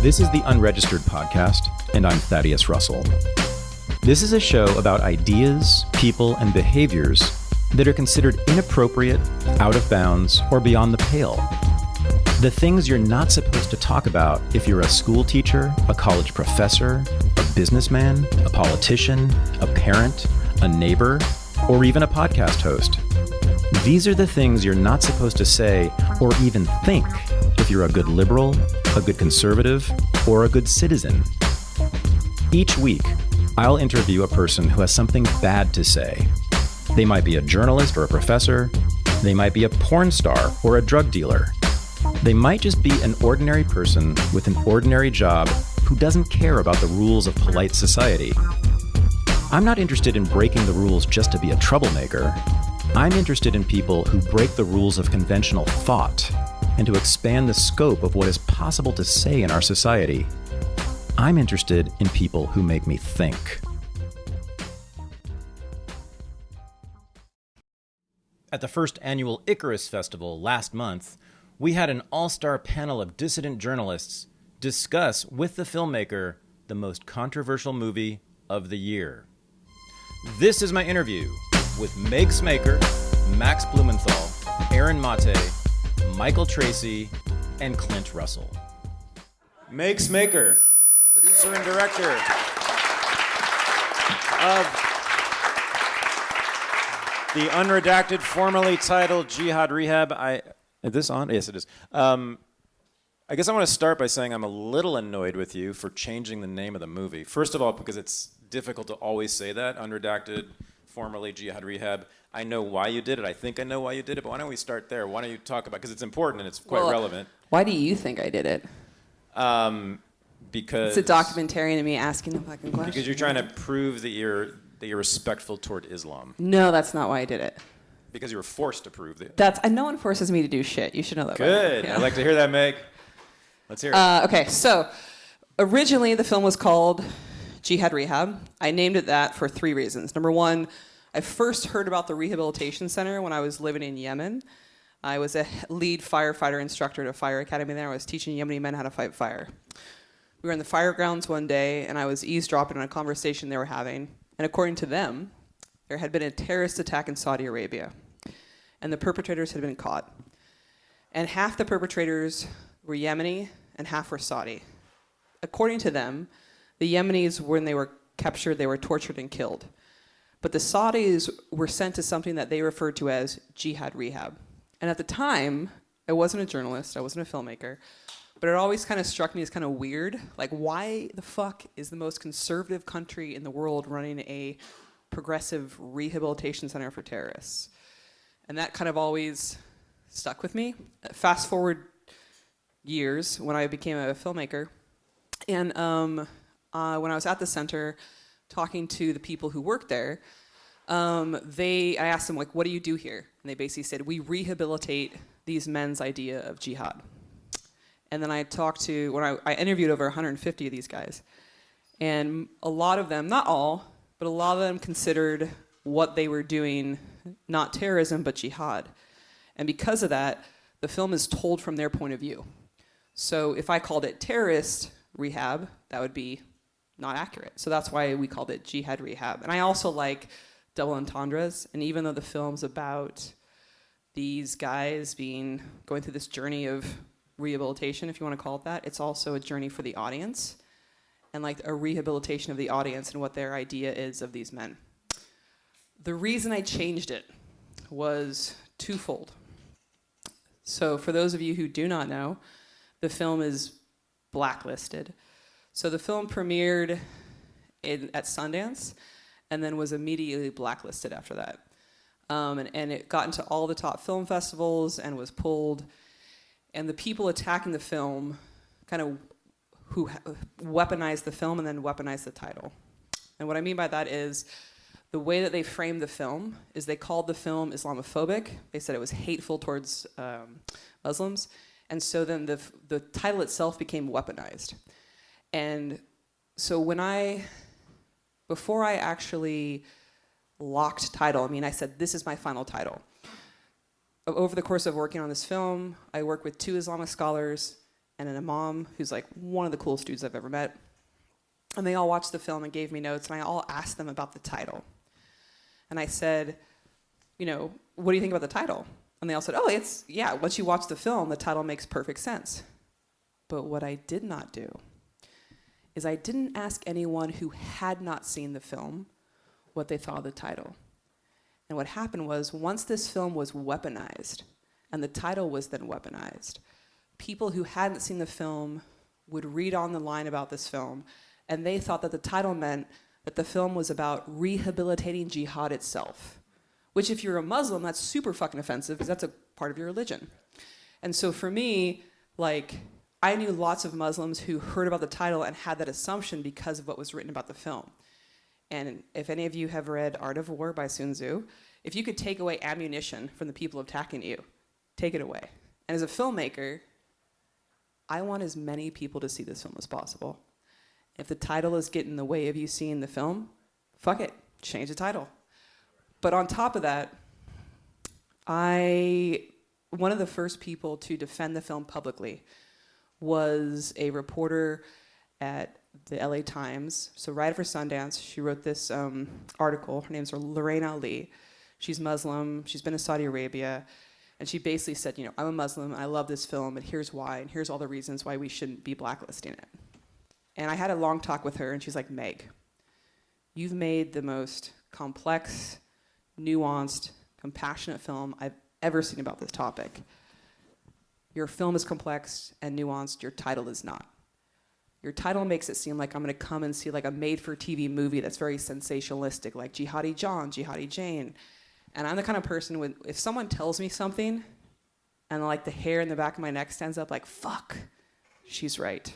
This is the Unregistered podcast, and I'm Thaddeus Russell. This is a show about ideas, people, and behaviors that are considered inappropriate, out of bounds, or beyond the pale. The things you're not supposed to talk about if you're a school teacher, a college professor, a businessman, a politician, a parent, a neighbor, or even a podcast host. These are the things you're not supposed to say or even think if you're a good liberal, a good conservative, or a good citizen. Each week, I'll interview a person who has something bad to say. They might be a journalist or a professor. They might be a porn star or a drug dealer. They might just be an ordinary person with an ordinary job who doesn't care about the rules of polite society. I'm not interested in breaking the rules just to be a troublemaker. I'm interested in people who break the rules of conventional thought and to expand the scope of what is possible to say in our society. I'm interested in people who make me think. At the first annual Icarus Festival last month, we had an all-star panel of dissident journalists discuss with the filmmaker the most controversial movie of the year. This is my interview with Meg Smaker, Max Blumenthal, Aaron Maté, Michael Tracey, and Clint Russell. Meg Smaker, producer and director of the unredacted, formerly titled Jihad Rehab. Is this on? Yes, it is. I guess I want to start by saying I'm a little annoyed with you for changing the name of the movie. First of all, because it's difficult to always say that, unredacted, formerly Jihad Rehab. I know why you did it. I think I know why you did it, but why don't we start there? Why don't you talk about, because it's important and it's quite relevant. Why do you think I did it? Because... It's a documentarian of me asking the fucking question. Because you're trying to prove that you're respectful toward Islam. No, that's not why I did it. Because you were forced to prove that. No one forces me to do shit. You should know that. Good. Yeah. I'd like to hear that, Meg. Let's hear it. Okay, so originally the film was called Jihad Rehab. I named it that for three reasons. Number one, I first heard about the rehabilitation center when I was living in Yemen. I was a lead firefighter instructor at a fire academy there. I was teaching Yemeni men how to fight fire. We were in the fire grounds one day, and I was eavesdropping on a conversation they were having. And according to them, there had been a terrorist attack in Saudi Arabia, and the perpetrators had been caught. And half the perpetrators were Yemeni, and half were Saudi. According to them, the Yemenis, when they were captured, they were tortured and killed. But the Saudis were sent to something that they referred to as jihad rehab. And at the time, I wasn't a journalist, I wasn't a filmmaker, but it always kind of struck me as kind of weird. Like, why the fuck is the most conservative country in the world running a progressive rehabilitation center for terrorists? And that kind of always stuck with me. Fast forward years when I became a filmmaker, and when I was at the center talking to the people who worked there, I asked them, like, what do you do here? And they basically said, we rehabilitate these men's idea of jihad. And then I I interviewed over 150 of these guys. And a lot of them, not all, but a lot of them considered what they were doing not terrorism, but jihad. And because of that, the film is told from their point of view. So if I called it terrorist rehab, that would be not accurate. So that's why we called it Jihad Rehab. And I also like double entendres. And even though the film's about these guys going through this journey of rehabilitation, if you want to call it that, it's also a journey for the audience and like a rehabilitation of the audience and what their idea is of these men. The reason I changed it was twofold. So for those of you who do not know, the film is blacklisted. So the film premiered at Sundance and then was immediately blacklisted after that. And it got into all the top film festivals and was pulled. And the people attacking the film kind of who weaponized the film and then weaponized the title. And what I mean by that is the way that they framed the film is they called the film Islamophobic. They said it was hateful towards Muslims. And so then the title itself became weaponized. And so before I actually locked title, I said, this is my final title. Over the course of working on this film, I worked with 2 Islamic scholars, and an imam who's like one of the coolest dudes I've ever met. And they all watched the film and gave me notes, and I all asked them about the title. And I said, you know, what do you think about the title? And they all said, oh, once you watch the film, the title makes perfect sense. But what I did not do is I didn't ask anyone who had not seen the film what they thought of the title. And what happened was, once this film was weaponized, and the title was then weaponized, people who hadn't seen the film would read on the line about this film, and they thought that the title meant that the film was about rehabilitating jihad itself. Which, if you're a Muslim, that's super fucking offensive, because that's a part of your religion. And so for me, like, I knew lots of Muslims who heard about the title and had that assumption because of what was written about the film. And if any of you have read Art of War by Sun Tzu, if you could take away ammunition from the people attacking you, take it away. And as a filmmaker, I want as many people to see this film as possible. If the title is getting in the way of you seeing the film, fuck it, change the title. But on top of that, one of the first people to defend the film publicly was a reporter at the LA Times. So right after Sundance, she wrote this article. Her name's Lorraine Ali. She's Muslim. She's been to Saudi Arabia. And she basically said, you know, I'm a Muslim. I love this film. And here's why. And here's all the reasons why we shouldn't be blacklisting it. And I had a long talk with her. And she's like, Meg, you've made the most complex, nuanced, compassionate film I've ever seen about this topic. Your film is complex and nuanced. Your title is not. Your title makes it seem like I'm going to come and see like a made-for-TV movie that's very sensationalistic, like Jihadi John, Jihadi Jane. And I'm the kind of person, if someone tells me something and like the hair in the back of my neck stands up like, fuck, she's right.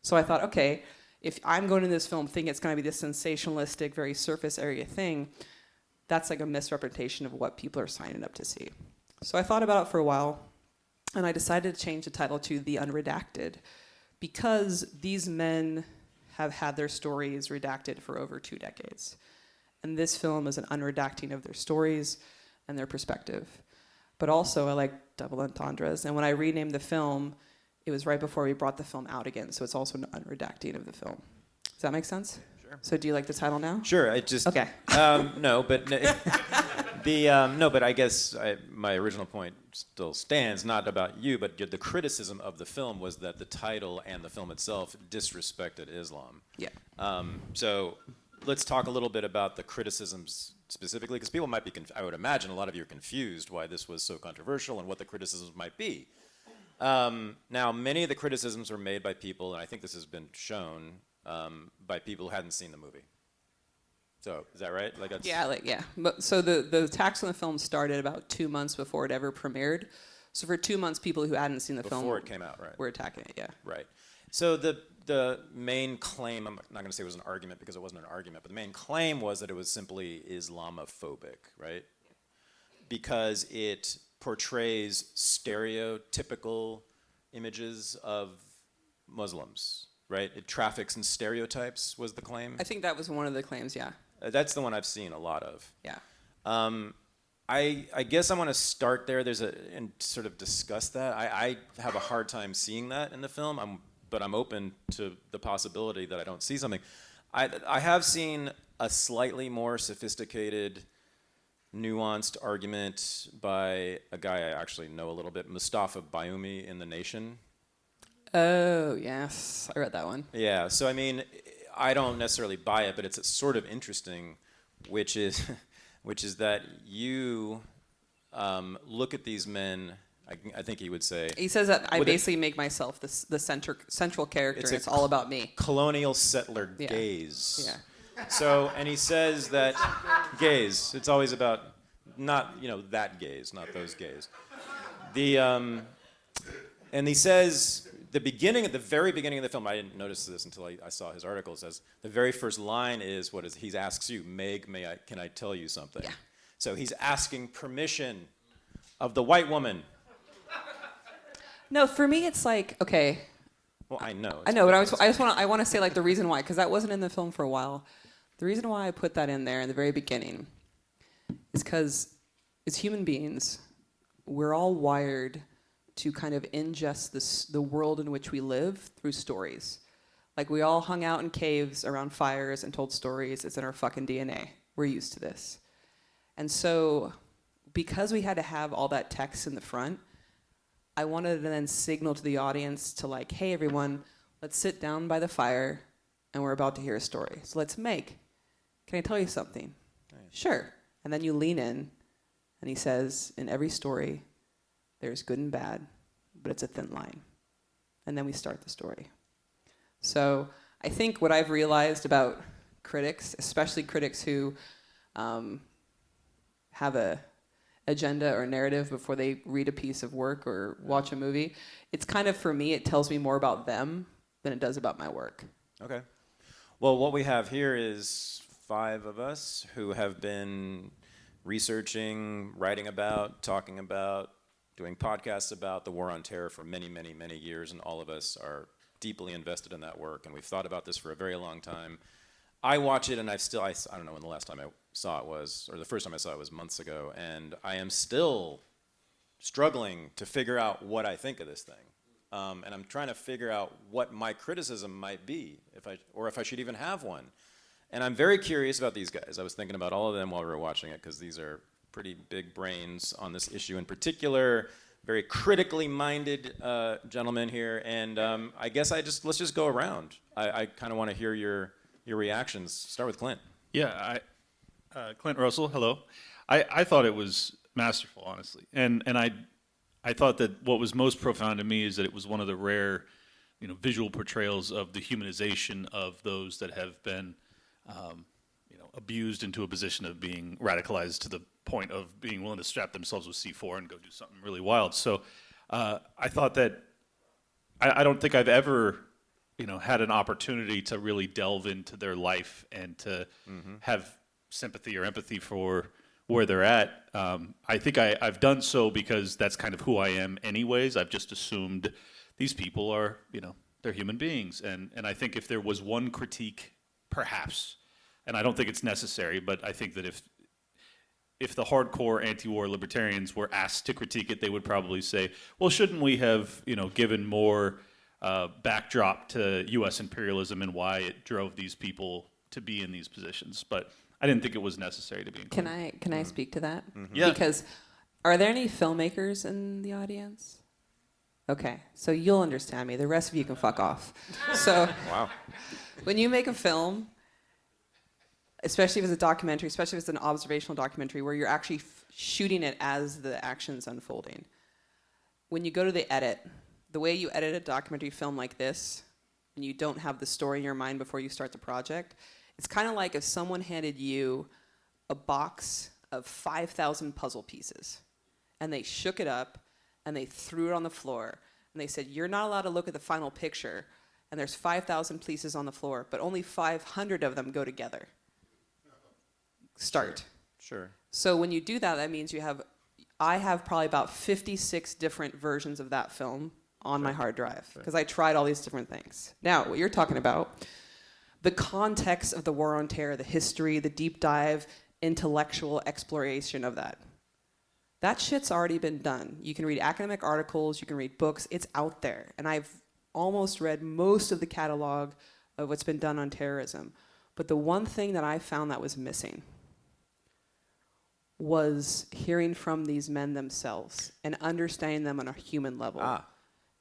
So I thought, okay, if I'm going to this film thinking it's going to be this sensationalistic, very surface area thing, that's like a misrepresentation of what people are signing up to see. So I thought about it for a while, and I decided to change the title to The Unredacted, because these men have had their stories redacted for over 2 decades. And this film is an unredacting of their stories and their perspective. But also, I like double entendres. And when I renamed the film, it was right before we brought the film out again, so it's also an unredacting of the film. Does that make sense? Sure. So do you like the title now? Sure. I just okay. No, but no, but I guess my original point still stands. Not about you, but the criticism of the film was that the title and the film itself disrespected Islam. Yeah. So let's talk a little bit about the criticisms specifically, because people might be. I would imagine a lot of you are confused why this was so controversial and what the criticisms might be. Now, many of the criticisms were made by people, and I think this has been shown by people who hadn't seen the movie. So, is that right? Like, yeah. But, so the attacks on the film started about 2 months before it ever premiered. So for 2 months, people who hadn't seen the film before it came out, right? Were attacking it, yeah. Right. So the main claim, I'm not going to say it was an argument because it wasn't an argument, but the main claim was that it was simply Islamophobic, right? Because it portrays stereotypical images of Muslims, right? It traffics in stereotypes was the claim? I think that was one of the claims, yeah. That's the one I've seen a lot of. Yeah. I guess I want to start there. And sort of discuss that. I have a hard time seeing that in the film, but I'm open to the possibility that I don't see something. I have seen a slightly more sophisticated, nuanced argument by a guy I actually know a little bit, Mustafa Bayoumi in The Nation. Oh, yes. I read that one. Yeah, so I mean, I don't necessarily buy it, but it's sort of interesting, which is that you look at these men, I think he would say... He says that I basically make myself the central character, and it's all about me. Colonial settler gaze. Yeah. So, and he says that gaze, it's always about not, that gaze, not those gays. And he says, the very beginning of the film, I didn't notice this until I saw his article, it says, the very first line is, he asks you, Meg, can I tell you something? Yeah. So he's asking permission of the white woman. No, for me it's like, okay. Well, I know. I know, but I want to say like the reason why, because that wasn't in the film for a while. The reason why I put that in there in the very beginning is because as human beings, we're all wired to kind of ingest the world in which we live through stories. Like, we all hung out in caves around fires and told stories. It's in our fucking DNA. We're used to this. And so, because we had to have all that text in the front, I wanted to then signal to the audience to, like, hey, everyone, let's sit down by the fire, and we're about to hear a story. So let's make. Can I tell you something? Nice. Sure. And then you lean in, and he says, in every story, there's good and bad, but it's a thin line. And then we start the story. So I think what I've realized about critics, especially critics who have a agenda or narrative before they read a piece of work or watch a movie, it's kind of, for me, it tells me more about them than it does about my work. Okay. Well, what we have here is 5 of us who have been researching, writing about, talking about, doing podcasts about the war on terror for many, many, many years, and all of us are deeply invested in that work, and we've thought about this for a very long time. I watch it, and I don't know when the last time I saw it was, or the first time I saw it was months ago, and I am still struggling to figure out what I think of this thing. And I'm trying to figure out what my criticism might be, if I should even have one. And I'm very curious about these guys. I was thinking about all of them while we were watching it, because these are pretty big brains on this issue in particular, very critically minded gentlemen here. And I guess let's just go around. I kind of want to hear your reactions. Start with Clint. Yeah, Clint Russell, hello. I thought it was masterful, honestly. And I thought that what was most profound to me is that it was one of the rare, visual portrayals of the humanization of those that have been, abused into a position of being radicalized to the point of being willing to strap themselves with C4 and go do something really wild. So I thought that I don't think I've ever, had an opportunity to really delve into their life and to have sympathy or empathy for where they're at. I think I've done so because that's kind of who I am anyways. I've just assumed these people are, they're human beings. And I think if there was one critique, perhaps, and I don't think it's necessary, but I think that if the hardcore anti-war libertarians were asked to critique it, they would probably say, well, shouldn't we have, given more backdrop to U.S. imperialism and why it drove these people to be in these positions? But I didn't think it was necessary to be included. Can I speak to that? Mm-hmm. Yeah. Because are there any filmmakers in the audience? Okay, so you'll understand me. The rest of you can fuck off. So, wow. When you make a film, especially if it's a documentary, especially if it's an observational documentary where you're actually shooting it as the action's unfolding, when you go to the edit, the way you edit a documentary film like this, and you don't have the story in your mind before you start the project, it's kind of like if someone handed you a box of 5,000 puzzle pieces, and they shook it up, and they threw it on the floor, and they said, you're not allowed to look at the final picture, and there's 5,000 pieces on the floor, but only 500 of them go together. Start. Sure. So when you do that, that means I have probably about 56 different versions of that film on my hard drive, because I tried all these different things. Now, what you're talking about, the context of the war on terror, the history, the deep dive, intellectual exploration of that. That shit's already been done. You can read academic articles, you can read books, it's out there. And I've almost read most of the catalog of what's been done on terrorism. But the one thing that I found that was missing was hearing from these men themselves and understanding them on a human level.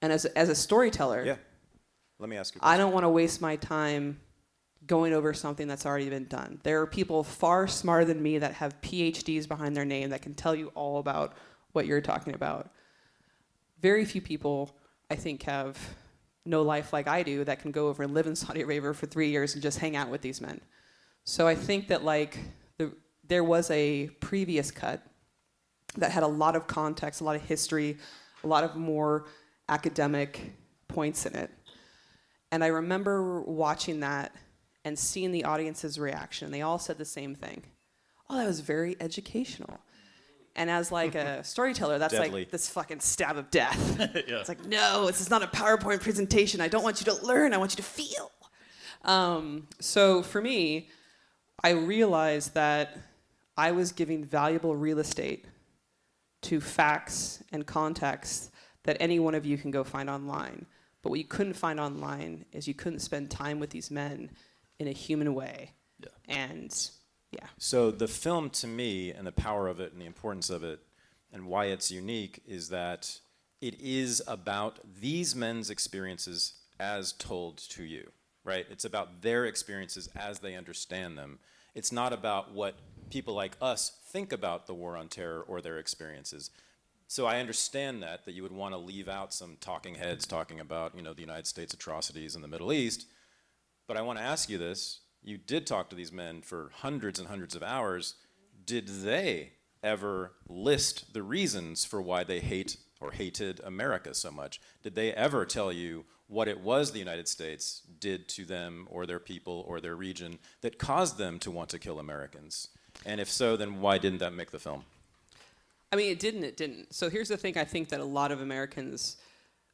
And as a storyteller, yeah. Let me ask you a I question. don't want to waste my time going over something that's already been done. There are people far smarter than me that have PhDs behind their name that can tell you all about what you're talking about. Very few people, I think, have no life like I do that can go over and live in Saudi Arabia for 3 years and just hang out with these men. So I think that there was a previous cut that had a lot of context, a lot of history, a lot of more academic points in it. And I remember watching that and seeing the audience's reaction. They all said the same thing. Oh, that was very educational. And as like a storyteller, that's Deadly. like this fucking stab of death. Yeah. It's like, no, this is not a PowerPoint presentation. I don't want you to learn. I want you to feel. So for me, I realized that I was giving valuable real estate to facts and context that any one of you can go find online. But what you couldn't find online is you couldn't spend time with these men in a human way. Yeah. And yeah. So the film, to me, and the power of it and the importance of it and why it's unique is that it is about these men's experiences as told to you, right? It's about their experiences as they understand them. It's not about what people like us think about the war on terror or their experiences. So I understand that you would want to leave out some talking heads talking about, the United States atrocities in the Middle East. But I want to ask you this. You did talk to these men for hundreds and hundreds of hours. Did they ever list the reasons for why they hate or hated America so much? Did they ever tell you what it was the United States did to them or their people or their region that caused them to want to kill Americans? And if so, then why didn't that make the film? I mean, it didn't. So here's the thing I think that a lot of Americans,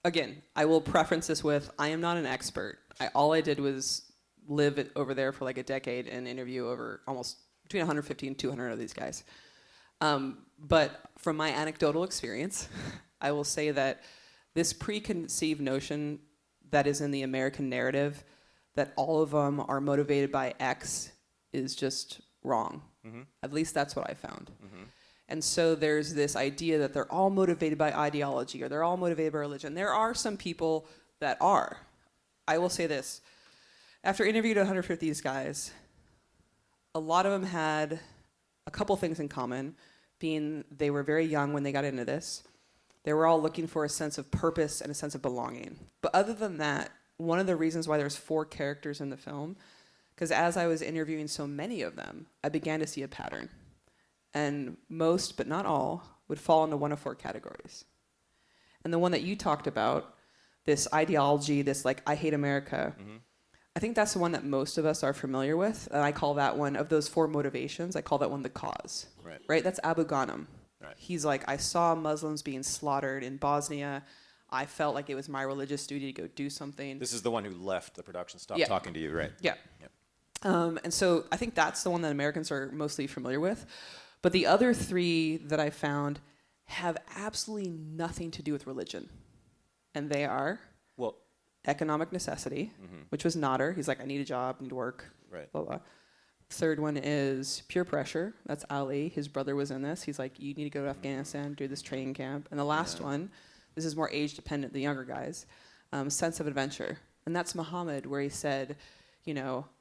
again, I will preference this with, I am not an expert. All I did was live over there for like a decade and interview over almost between 150 and 200 of these guys. But from my anecdotal experience, I will say that this preconceived notion that is in the American narrative, that all of them are motivated by X, is just wrong. Mm-hmm. At least that's what I found. Mm-hmm. And so there's this idea that they're all motivated by ideology or they're all motivated by religion. There are some people that are. I will say this. After interviewing 150 of these guys, a lot of them had a couple things in common, being they were very young when they got into this. They were all looking for a sense of purpose and a sense of belonging. But other than that, one of the reasons why there's 4 characters in the film, because as I was interviewing so many of them, I began to see a pattern. And most, but not all, would fall into one of 4 categories. And the one that you talked about, this ideology, this like, I hate America, mm-hmm. I think that's the one that most of us are familiar with. And I call that one, of those 4 motivations, I call that one the cause. Right? That's Abu Ghanem. Right. He's like, I saw Muslims being slaughtered in Bosnia. I felt like it was my religious duty to go do something. This is the one who left the production, stopped talking to you, right? Yeah. Yep. And so I think that's the one that Americans are mostly familiar with. But the other 3 that I found have absolutely nothing to do with religion. And they are economic necessity, mm-hmm. which was Nader. He's like, I need a job, need to work, right. blah, blah. Third one is peer pressure. That's Ali. His brother was in this. He's like, you need to go to Afghanistan, do this training camp. And the last one, this is more age dependent, the younger guys, sense of adventure. And that's Muhammad, where he said,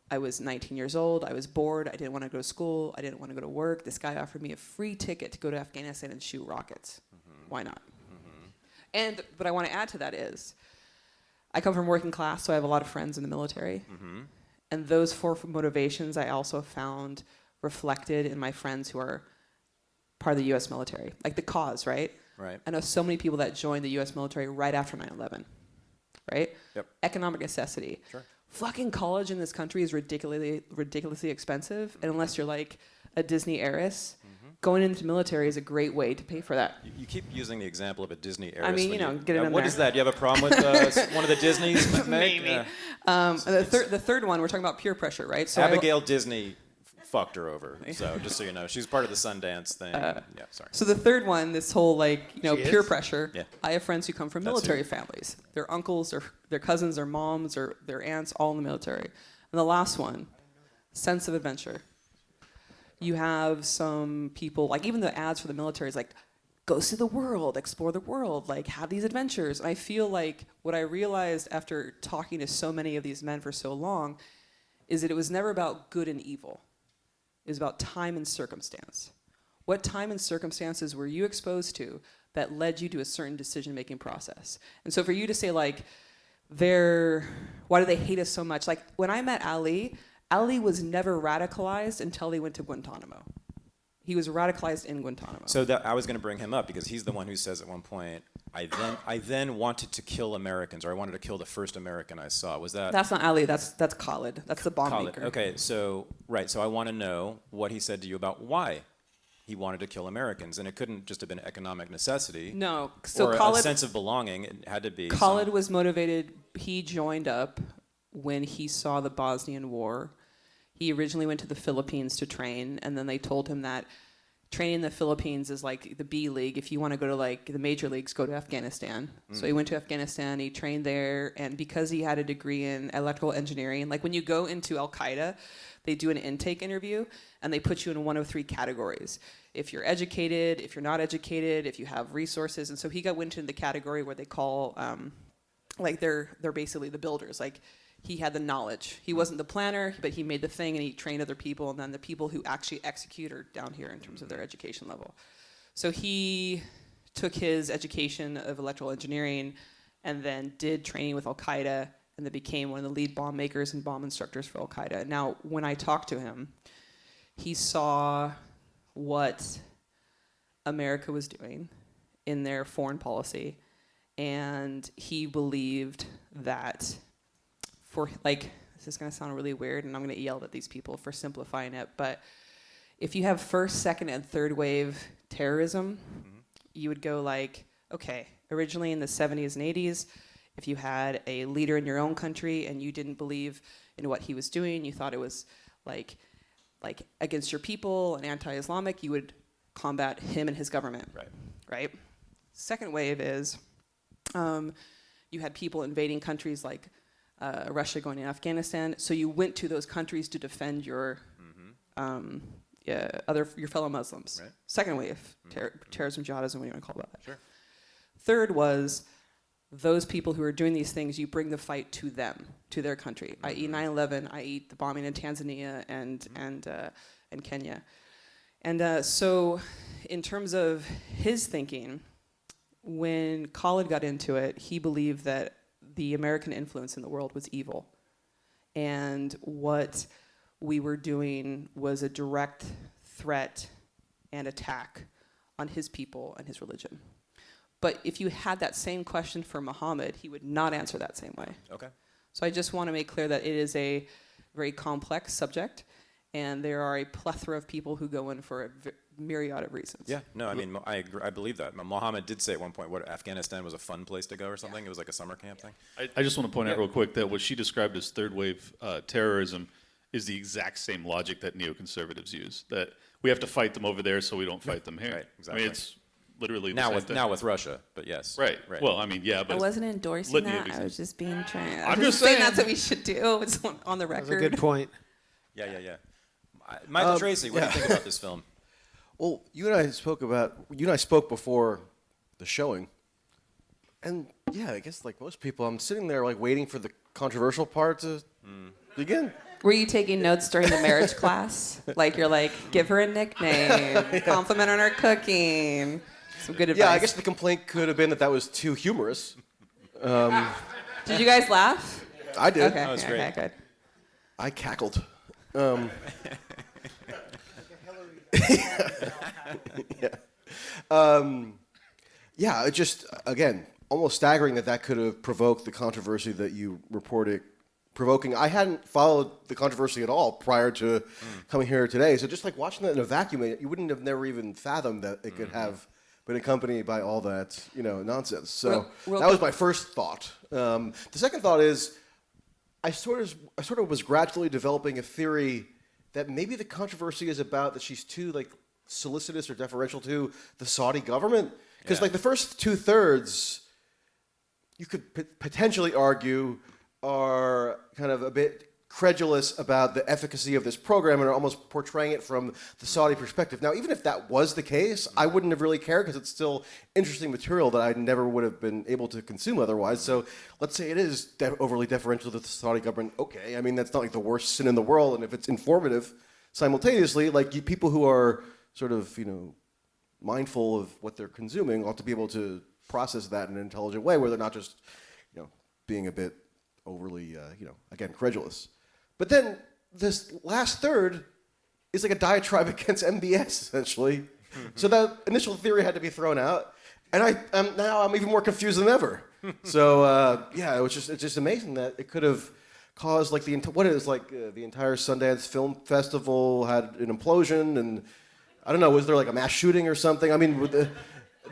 I was 19 years old, I was bored, I didn't want to go to school, I didn't want to go to work. This guy offered me a free ticket to go to Afghanistan and shoot rockets. Mm-hmm. Why not? Mm-hmm. And what I want to add to that is, I come from working class, so I have a lot of friends in the military. Mm-hmm. And those 4 motivations I also found reflected in my friends who are part of the U.S. military. Like the cause, right? Right. I know so many people that joined the U.S. military right after 9/11, right? Yep. Economic necessity. Sure. Fucking college in this country is ridiculously expensive, mm-hmm. and unless you're like a Disney heiress, mm-hmm. going into the military is a great way to pay for that. You keep using the example of a Disney heiress. I mean, get it in there. What is that? Do you have a problem with one of the Disneys? Maybe. The third one, we're talking about peer pressure, right? So Abigail Disney fucked her over. So just so you know, she's part of the Sundance thing. Sorry. So the third one, this whole peer pressure. Yeah. I have friends who come from military families. Their uncles, their cousins, their moms, or their aunts, all in the military. And the last one, sense of adventure. You have some people, like even the ads for the military is like, go see the world, explore the world, like have these adventures. And I feel like what I realized after talking to so many of these men for so long is that it was never about good and evil. It was about time and circumstance. What time and circumstances were you exposed to that led you to a certain decision-making process? And so for you to say like, why do they hate us so much? Like when I met Ali was never radicalized until he went to Guantanamo. He was radicalized in Guantanamo. So I was going to bring him up because he's the one who says at one point, I then wanted to kill Americans, or I wanted to kill the first American I saw. Was that? That's not Ali. That's Khalid. That's the bomb maker. Okay, so I want to know what he said to you about why he wanted to kill Americans, and it couldn't just have been economic necessity. No, so or Khalid, a sense of belonging. It had to be. Khalid was motivated. He joined up when he saw the Bosnian War. He originally went to the Philippines to train, and then they told him that training in the Philippines is like the B League. If you want to go to like the major leagues, go to Afghanistan. So he went to Afghanistan, he trained there, and because he had a degree in electrical engineering, like when you go into Al-Qaeda, they do an intake interview, and they put you in one of three categories. If you're educated, if you're not educated, if you have resources. And so he went into the category where they call, like they're basically the builders. Like he had the knowledge. He wasn't the planner, but he made the thing and he trained other people. And then the people who actually execute are down here in terms of their education level. So he took his education of electrical engineering and then did training with Al-Qaeda and then became one of the lead bomb makers and bomb instructors for Al-Qaeda. Now, when I talked to him, he saw what America was doing in their foreign policy, and he believed that for, like, this is going to sound really weird, and I'm going to yell at these people for simplifying it, but if you have first, second, and third wave terrorism, you would go like, okay, originally in the 70s and 80s, if you had a leader in your own country and you didn't believe in what he was doing, you thought it was like against your people and anti-Islamic, you would combat him and his government. Right? Second wave is you had people invading countries like Russia going to Afghanistan, so you went to those countries to defend your your fellow Muslims. Right. Second wave, terrorism, jihadism, what do you want to call that? Sure. Third was those people who are doing these things, you bring the fight to them, to their country, i.e. 9/11, i.e. the bombing in Tanzania and Kenya. And so in terms of his thinking, when Khalid got into it, he believed that the American influence in the world was evil. And what we were doing was a direct threat and attack on his people and his religion. But if you had that same question for Muhammad, he would not answer that same way. Okay. So I just want to make clear that it is a very complex subject, and there are a plethora of people who go in for a myriad of reasons. Yeah, no, I mean, I believe that. Muhammad did say at one point, what, Afghanistan was a fun place to go or something? Yeah. It was like a summer camp thing? I just want to point out real quick that what she described as third wave terrorism is the exact same logic that neoconservatives use, that we have to fight them over there so we don't fight them here. Right, exactly. I mean, it's literally the same thing. Now with Russia, but yes. Right. Well, I mean, yeah, but I wasn't endorsing that. I was just being trained. I'm just saying that's what we should do. It's on the record. That's a good point. Yeah. Michael Tracey, what do you think about this film? Well, you and I spoke before the showing, and yeah, I guess like most people, I'm sitting there like waiting for the controversial part to begin. Were you taking notes during the marriage class? Like you're like, give her a nickname, compliment on her cooking, some good advice. Yeah, I guess the complaint could have been that was too humorous. Did you guys laugh? I did. Okay, that was great. Okay, good. I cackled. Yeah, it just, again, almost staggering that could have provoked the controversy that you reported provoking. I hadn't followed the controversy at all prior to coming here today, so just like watching that in a vacuum, you wouldn't have never even fathomed that it could have been accompanied by all that, nonsense. So that was my first thought. The second thought is, I sort of was gradually developing a theory that maybe the controversy is about that she's too like solicitous or deferential to the Saudi government, because like the first 2/3, you could potentially argue are kind of a bit credulous about the efficacy of this program and are almost portraying it from the Saudi perspective. Now, even if that was the case, I wouldn't have really cared because it's still interesting material that I never would have been able to consume otherwise. So let's say it is overly deferential to the Saudi government. Okay, I mean, that's not like the worst sin in the world. And if it's informative simultaneously, like people who are sort of, mindful of what they're consuming ought to be able to process that in an intelligent way where they're not just, being a bit overly, again, credulous. But then this last third is like a diatribe against MBS, essentially. So that initial theory had to be thrown out, and now I'm even more confused than ever. So it's just amazing that it could have caused like the entire Sundance Film Festival had an implosion, and I don't know, was there like a mass shooting or something? I mean,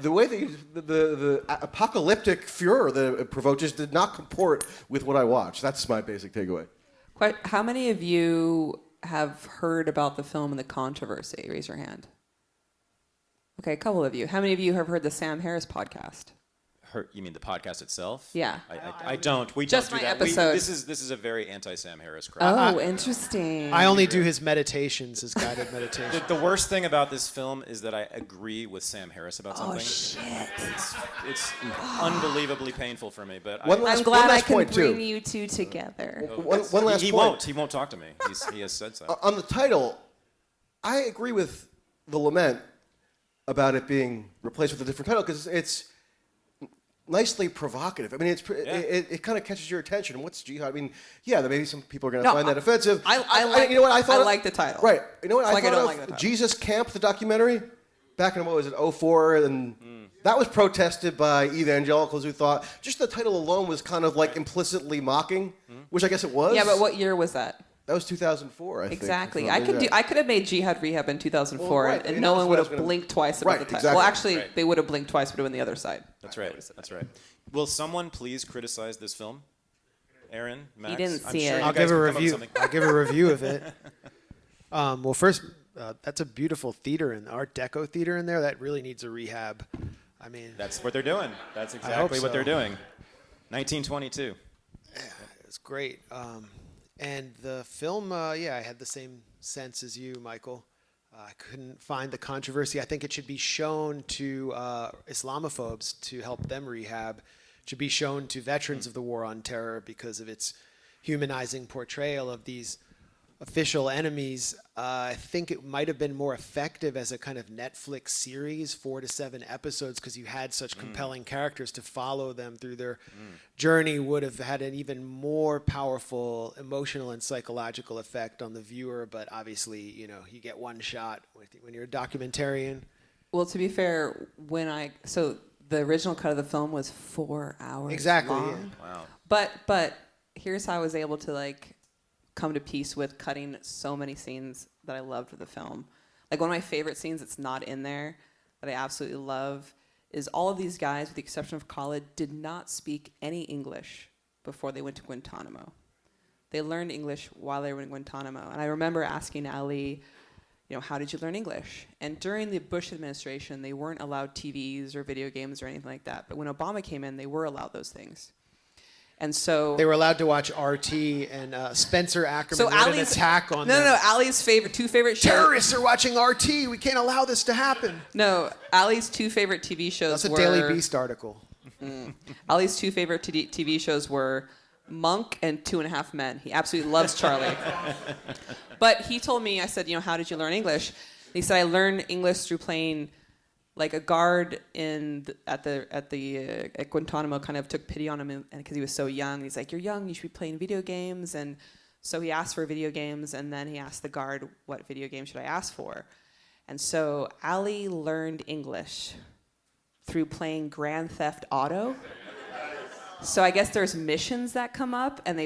the way the apocalyptic furor that it provoked just did not comport with what I watched. That's my basic takeaway. How many of you have heard about the film and the controversy? Raise your hand. Okay, a couple of you. How many of you have heard the Sam Harris podcast? You mean the podcast itself? Yeah. I don't. We Just don't do my that. episode. This is a very anti-Sam Harris crowd. Oh, interesting. I only do his meditations, his guided meditation. The worst thing about this film is that I agree with Sam Harris about something. Oh, shit. It's unbelievably painful for me. But One I'm glad I can point, bring too. you two together. One last he point. He won't talk to me. He has said so. On the title, I agree with the lament about it being replaced with a different title because it's nicely provocative. I mean, it kind of catches your attention. What's jihad? I mean, yeah, maybe some people are going to find that offensive. You know what? I like the title. Right. You know what? I don't like the title. Jesus Camp, the documentary, back in, what was it, 2004, and that was protested by evangelicals who thought just the title alone was kind of like implicitly mocking, which I guess it was. Yeah, but what year was that? That was 2004, I think. Exactly. I could have made Jihad Rehab in 2004, Well, right. and And no that's one what would I was have gonna- blinked twice about Right, the title. exactly. Well, actually, Right. they would have blinked twice, but it would have been the other side. That's right. That's right. Will someone please criticize this film? Aaron, Max? didn't I'm see sure it. you I'll guys give a can come up with review. something. I'll give a review of it. Well, first, that's a beautiful theater in Art Deco theater in there. That really needs a rehab. I mean, That's what they're doing. That's hope exactly what so. they're doing. 1922. it's great. And the film, yeah, I had the same sense as you, Michael. I couldn't find the controversy. I think it should be shown to Islamophobes to help them rehab. It should be shown to veterans of the war on terror because of its humanizing portrayal of these official enemies. I think it might have been more effective as a kind of Netflix series, 4 to 7 episodes, because you had such compelling characters to follow them through their journey. Would have had an even more powerful emotional and psychological effect on the viewer. But obviously, you know, you get one shot when you're a documentarian. Well, to be fair, so the original cut of the film was 4 hours Exactly, long. yeah. Wow. But here's how I was able to come to peace with cutting so many scenes that I loved of the film. Like one of my favorite scenes that's not in there that I absolutely love is all of these guys, with the exception of Khalid, did not speak any English before they went to Guantanamo. They learned English while they were in Guantanamo. And I remember asking Ali, you know, how did you learn English? And during the Bush administration, they weren't allowed TVs or video games or anything like that. But when Obama came in, they were allowed those things. And so They were allowed to watch RT, and Spencer Ackerman So led an Ali's attack on them. No. Ali's two favorite shows. Terrorists are watching RT. We can't allow this to happen. No, Ali's two favorite TV shows That's a were Daily Beast article. Ali's two favorite TV shows were Monk and 2.5 Men. He absolutely loves Charlie. But he told me, I said, you know, how did you learn English? And he said, I learned English through playing like a guard at Guantanamo kind of took pity on him and because he was so young. He's like, you're young, you should be playing video games. And so he asked for video games, and then he asked the guard, what video game should I ask for? And so Ali learned English through playing Grand Theft Auto. So I guess there's missions that come up, and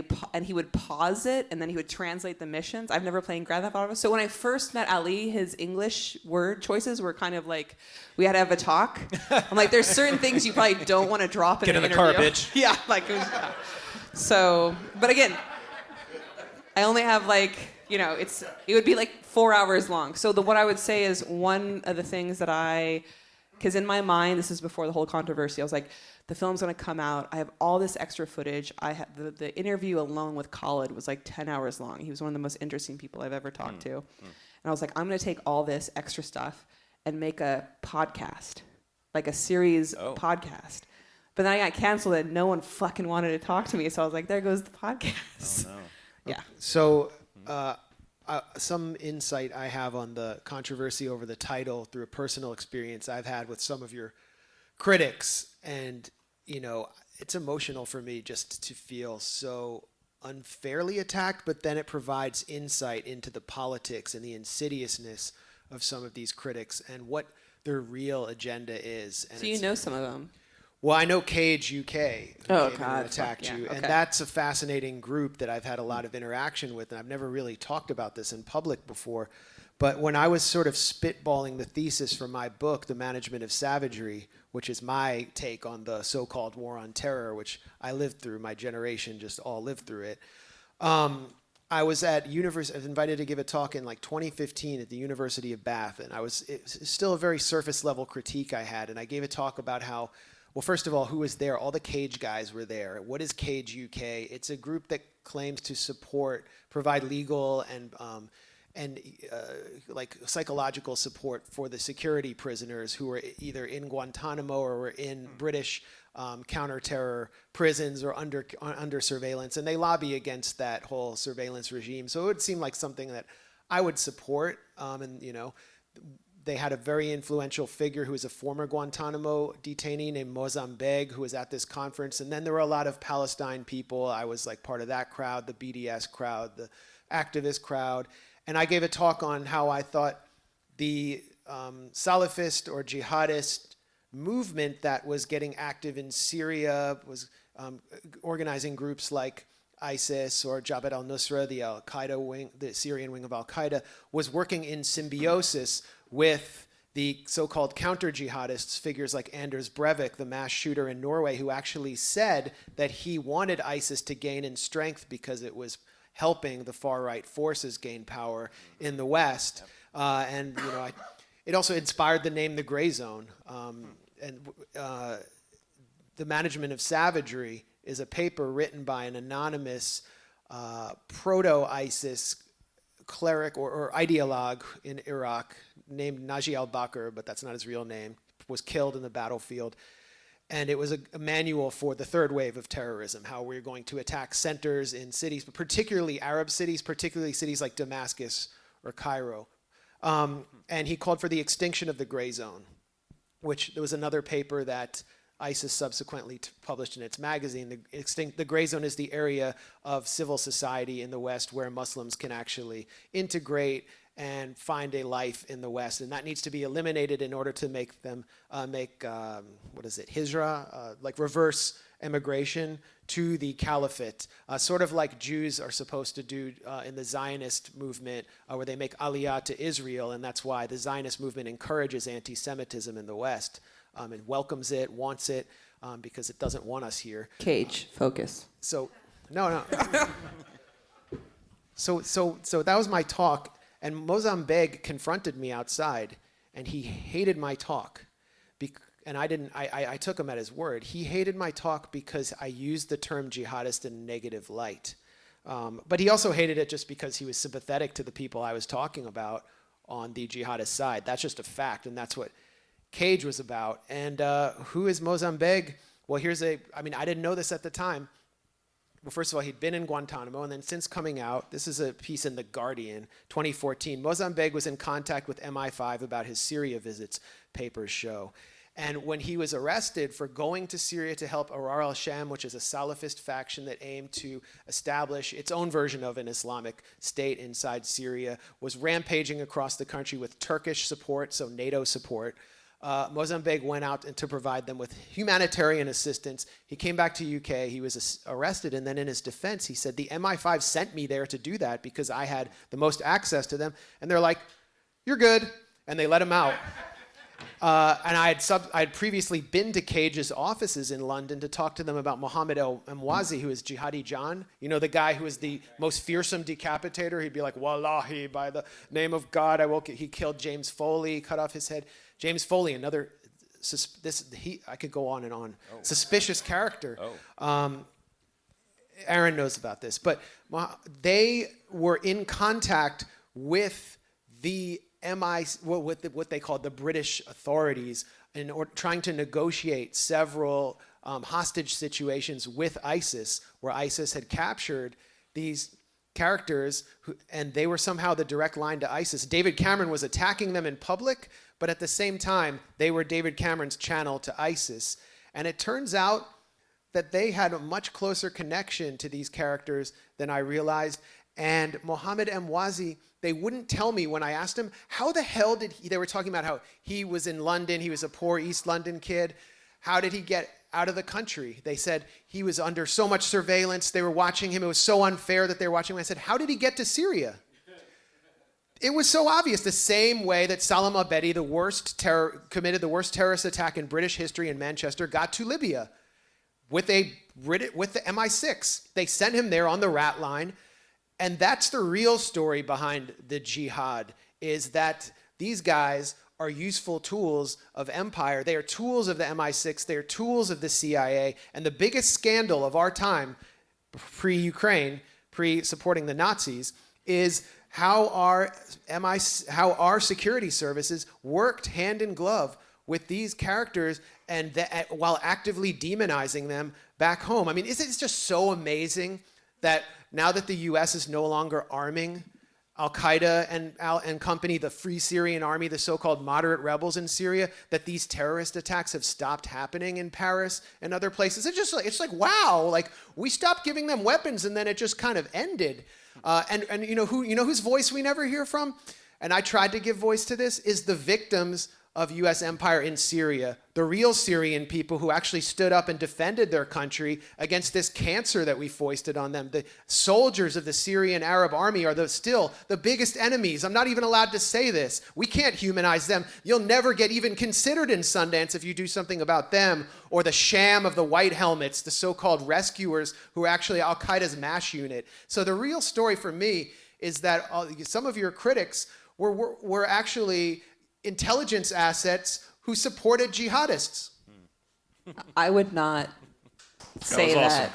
he would pause it, and then he would translate the missions. I've never played Grand Theft Auto. So when I first met Ali, his English word choices were kind of like, we had to have a talk. I'm like, there's certain things you probably don't want to drop in Get an in the car, interview. bitch. Yeah, like, it was, yeah. So, but again, I only have it would be like 4 hours long. So what I would say is one of the things that because in my mind, this is before the whole controversy, I was like, the film's gonna come out. I have all this extra footage. I have the interview alone with Khalid was like 10 hours long. He was one of the most interesting people I've ever talked to. And I was like, I'm gonna take all this extra stuff and make a podcast, like a series podcast. But then I got canceled and no one fucking wanted to talk to me. So I was like, there goes the podcast. Oh, no. Yeah. So, some insight I have on the controversy over the title through a personal experience I've had with some of your critics. And, you know, it's emotional for me just to feel so unfairly attacked, but then it provides insight into the politics and the insidiousness of some of these critics and what their real agenda is. And So you know some of them. well, I know Cage UK who Oh, came in God, and attacked fuck, you, yeah, and okay. that's a fascinating group that I've had a lot of interaction with, and I've never really talked about this in public before. But when I was sort of spitballing the thesis for my book, The Management of Savagery, which is my take on the so-called war on terror, which I lived through, my generation just all lived through it, I was invited to give a talk in like 2015 at the University of Bath, and it's still a very surface level critique I had, and I gave a talk about how, well, first of all, who was there? All the Cage guys were there. What is Cage UK? It's a group that claims to provide legal and like psychological support for the security prisoners who were either in Guantanamo or were in British counter-terror prisons or under surveillance, and they lobby against that whole surveillance regime. So it would seem like something that I would support. And they had a very influential figure who was a former Guantanamo detainee named Mozambique, who was at this conference. And then there were a lot of Palestine people. I was like part of that crowd, the BDS crowd, the activist crowd. And I gave a talk on how I thought the Salafist or jihadist movement that was getting active in Syria was organizing groups like ISIS or Jabhat al-Nusra, the Al-Qaeda wing, the Syrian wing of Al-Qaeda, was working in symbiosis with the so-called counter-jihadists, figures like Anders Breivik, the mass shooter in Norway, who actually said that he wanted ISIS to gain in strength because it was helping the far-right forces gain power in the West. It also inspired the name The Gray Zone. The Management of Savagery is a paper written by an anonymous proto-ISIS cleric or ideologue in Iraq named Naji al-Bakr, but that's not his real name, was killed in the battlefield. And it was a manual for the third wave of terrorism, how we're going to attack centers in cities, but particularly Arab cities, particularly cities like Damascus or Cairo. And he called for the extinction of the gray zone, which there was another paper that ISIS subsequently published in its magazine. The gray zone is the area of civil society in the West where Muslims can actually integrate and find a life in the West, and that needs to be eliminated in order to make them hijra, like reverse immigration to the caliphate, sort of like Jews are supposed to do in the Zionist movement, where they make aliyah to Israel, and that's why the Zionist movement encourages anti-Semitism in the West and welcomes it, wants it, because it doesn't want us here. Cage, focus. So that was my talk. And Mozambique confronted me outside, and he hated my talk. And I took him at his word. He hated my talk because I used the term jihadist in a negative light. But he also hated it just because he was sympathetic to the people I was talking about on the jihadist side. That's just a fact, and that's what Cage was about. And who is Mozambique? Well, I didn't know this at the time. Well, first of all, he'd been in Guantanamo, and then since coming out, this is a piece in The Guardian, 2014, Mozambique was in contact with MI5 about his Syria visits, papers show. And when he was arrested for going to Syria to help Ahrar al-Sham, which is a Salafist faction that aimed to establish its own version of an Islamic state inside Syria, was rampaging across the country with Turkish support, so NATO support. Mozambique went out to provide them with humanitarian assistance. He came back to UK, he was arrested, and then in his defense, he said, the MI5 sent me there to do that because I had the most access to them. And they're like, you're good. And they let him out. And I had previously been to Cage's offices in London to talk to them about Mohammed al-Emwazi, who is Jihadi John. You know, the guy who is the most fearsome decapitator. He'd be like, Wallahi, by the name of God, he killed James Foley, cut off his head. James Foley, another, I could go on and on. Oh. Suspicious character. Oh. Aaron knows about this. But they were in contact with the what they called the British authorities, trying to negotiate several hostage situations with ISIS, where ISIS had captured these characters, and they were somehow the direct line to ISIS. David Cameron was attacking them in public, but at the same time, they were David Cameron's channel to ISIS. And it turns out that they had a much closer connection to these characters than I realized. And Mohammed Emwazi, they wouldn't tell me when I asked him, how the hell they were talking about how he was in London, he was a poor East London kid. How did he get out of the country? They said he was under so much surveillance, they were watching him, it was so unfair that they were watching him. I said, how did he get to Syria? It was so obvious, the same way that Salam Abedi, committed the worst terrorist attack in British history in Manchester, got to Libya with the MI6. They sent him there on the rat line. And that's the real story behind the jihad, is that these guys are useful tools of empire. They are tools of the MI6. They are tools of the CIA. And the biggest scandal of our time, pre-Ukraine, pre-supporting the Nazis, is how our security services worked hand in glove with these characters and while actively demonizing them back home. I mean, isn't it just so amazing that now that the U.S. is no longer arming Al-Qaeda and company, the Free Syrian Army, the so-called moderate rebels in Syria, that these terrorist attacks have stopped happening in Paris and other places? It's like wow, like we stopped giving them weapons and then it just kind of ended. And you know whose voice we never hear from? And I tried to give voice to this, is the victims of U.S. empire in Syria, the real Syrian people who actually stood up and defended their country against this cancer that we foisted on them. The soldiers of the Syrian Arab army are still the biggest enemies. I'm not even allowed to say this. We can't humanize them. You'll never get even considered in Sundance if you do something about them, or the sham of the white helmets, the so-called rescuers who are actually Al-Qaeda's MASH unit. So the real story for me is that some of your critics were actually intelligence assets who supported jihadists. I would not say was that.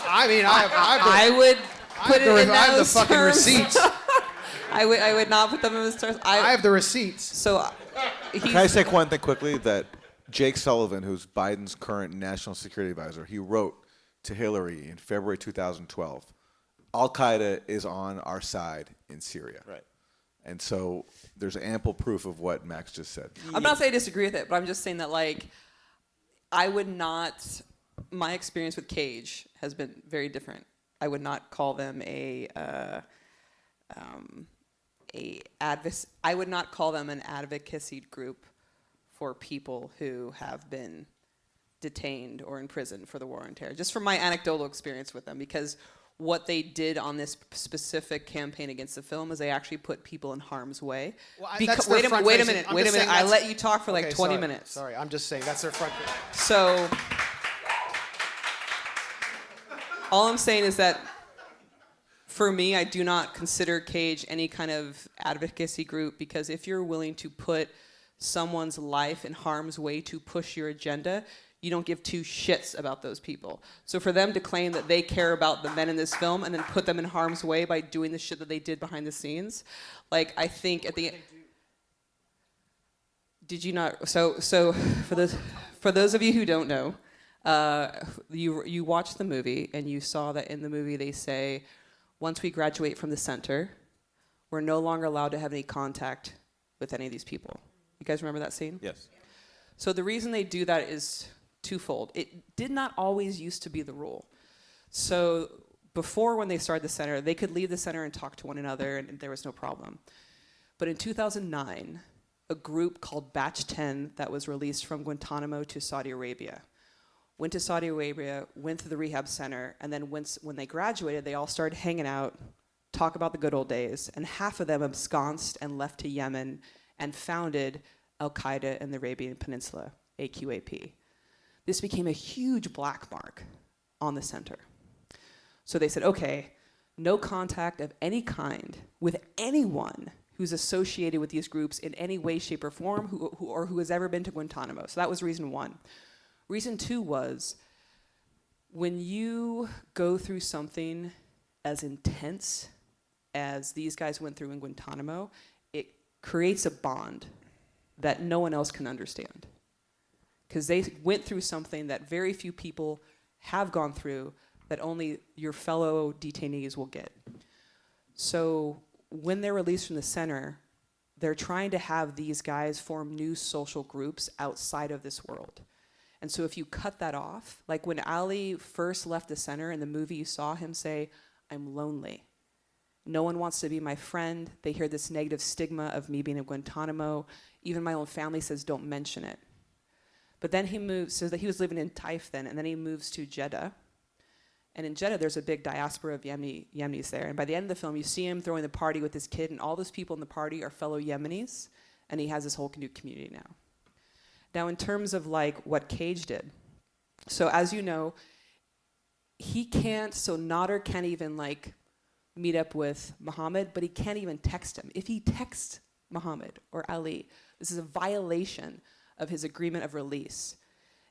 I mean, I would put it in I have the those fucking terms. receipts. I would not put them in those terms. I have the receipts. So Can I say one thing quickly? That Jake Sullivan, who's Biden's current national security advisor, he wrote to Hillary in February 2012, Al-Qaeda is on our side in Syria. Right. And so there's ample proof of what Max just said. I'm not saying I disagree with it, but I'm just saying that, like, I would not. My experience with Cage has been very different. I would not call them I would not call them an advocacy group for people who have been detained or imprisoned for the war on terror. Just from my anecdotal experience with them, because what they did on this specific campaign against the film is they actually put people in harm's way. Well, Wait a minute. I let you talk for like 20 minutes. Sorry, I'm just saying that's their front. So all I'm saying is that for me, I do not consider Cage any kind of advocacy group, because if you're willing to put someone's life in harm's way to push your agenda, you don't give two shits about those people. So for them to claim that they care about the men in this film and then put them in harm's way by doing the shit that they did behind the scenes, like, I think at the end, did you not? So for those of you who don't know, you watched the movie and you saw that in the movie they say, once we graduate from the center, we're no longer allowed to have any contact with any of these people. You guys remember that scene? Yes. So the reason they do that is twofold. It did not always used to be the rule. So before, when they started the center, they could leave the center and talk to one another and there was no problem. But in 2009, a group called Batch 10 that was released from Guantanamo to Saudi Arabia went to Saudi Arabia, went to the rehab center, and then when they graduated, they all started hanging out, talk about the good old days, and half of them absconded and left to Yemen and founded Al-Qaeda in the Arabian Peninsula, AQAP. This became a huge black mark on the center. So they said, okay, no contact of any kind with anyone who's associated with these groups in any way, shape, or form, who has ever been to Guantanamo. So that was reason one. Reason two was, when you go through something as intense as these guys went through in Guantanamo, it creates a bond that no one else can understand. Because they went through something that very few people have gone through, that only your fellow detainees will get. So when they're released from the center, they're trying to have these guys form new social groups outside of this world. And so if you cut that off, like when Ali first left the center in the movie, you saw him say, I'm lonely. No one wants to be my friend. They hear this negative stigma of me being in Guantanamo. Even my own family says, don't mention it. But then he moves, so that he was living in Taif then, and then he moves to Jeddah. And in Jeddah, there's a big diaspora of Yemenis there. And by the end of the film, you see him throwing the party with his kid, and all those people in the party are fellow Yemenis, and he has this whole new community now. Now, in terms of like what Cage did, so as you know, he can't, so Nader can't even like meet up with Muhammad, but he can't even text him. If he texts Muhammad or Ali, this is a violation of his agreement of release.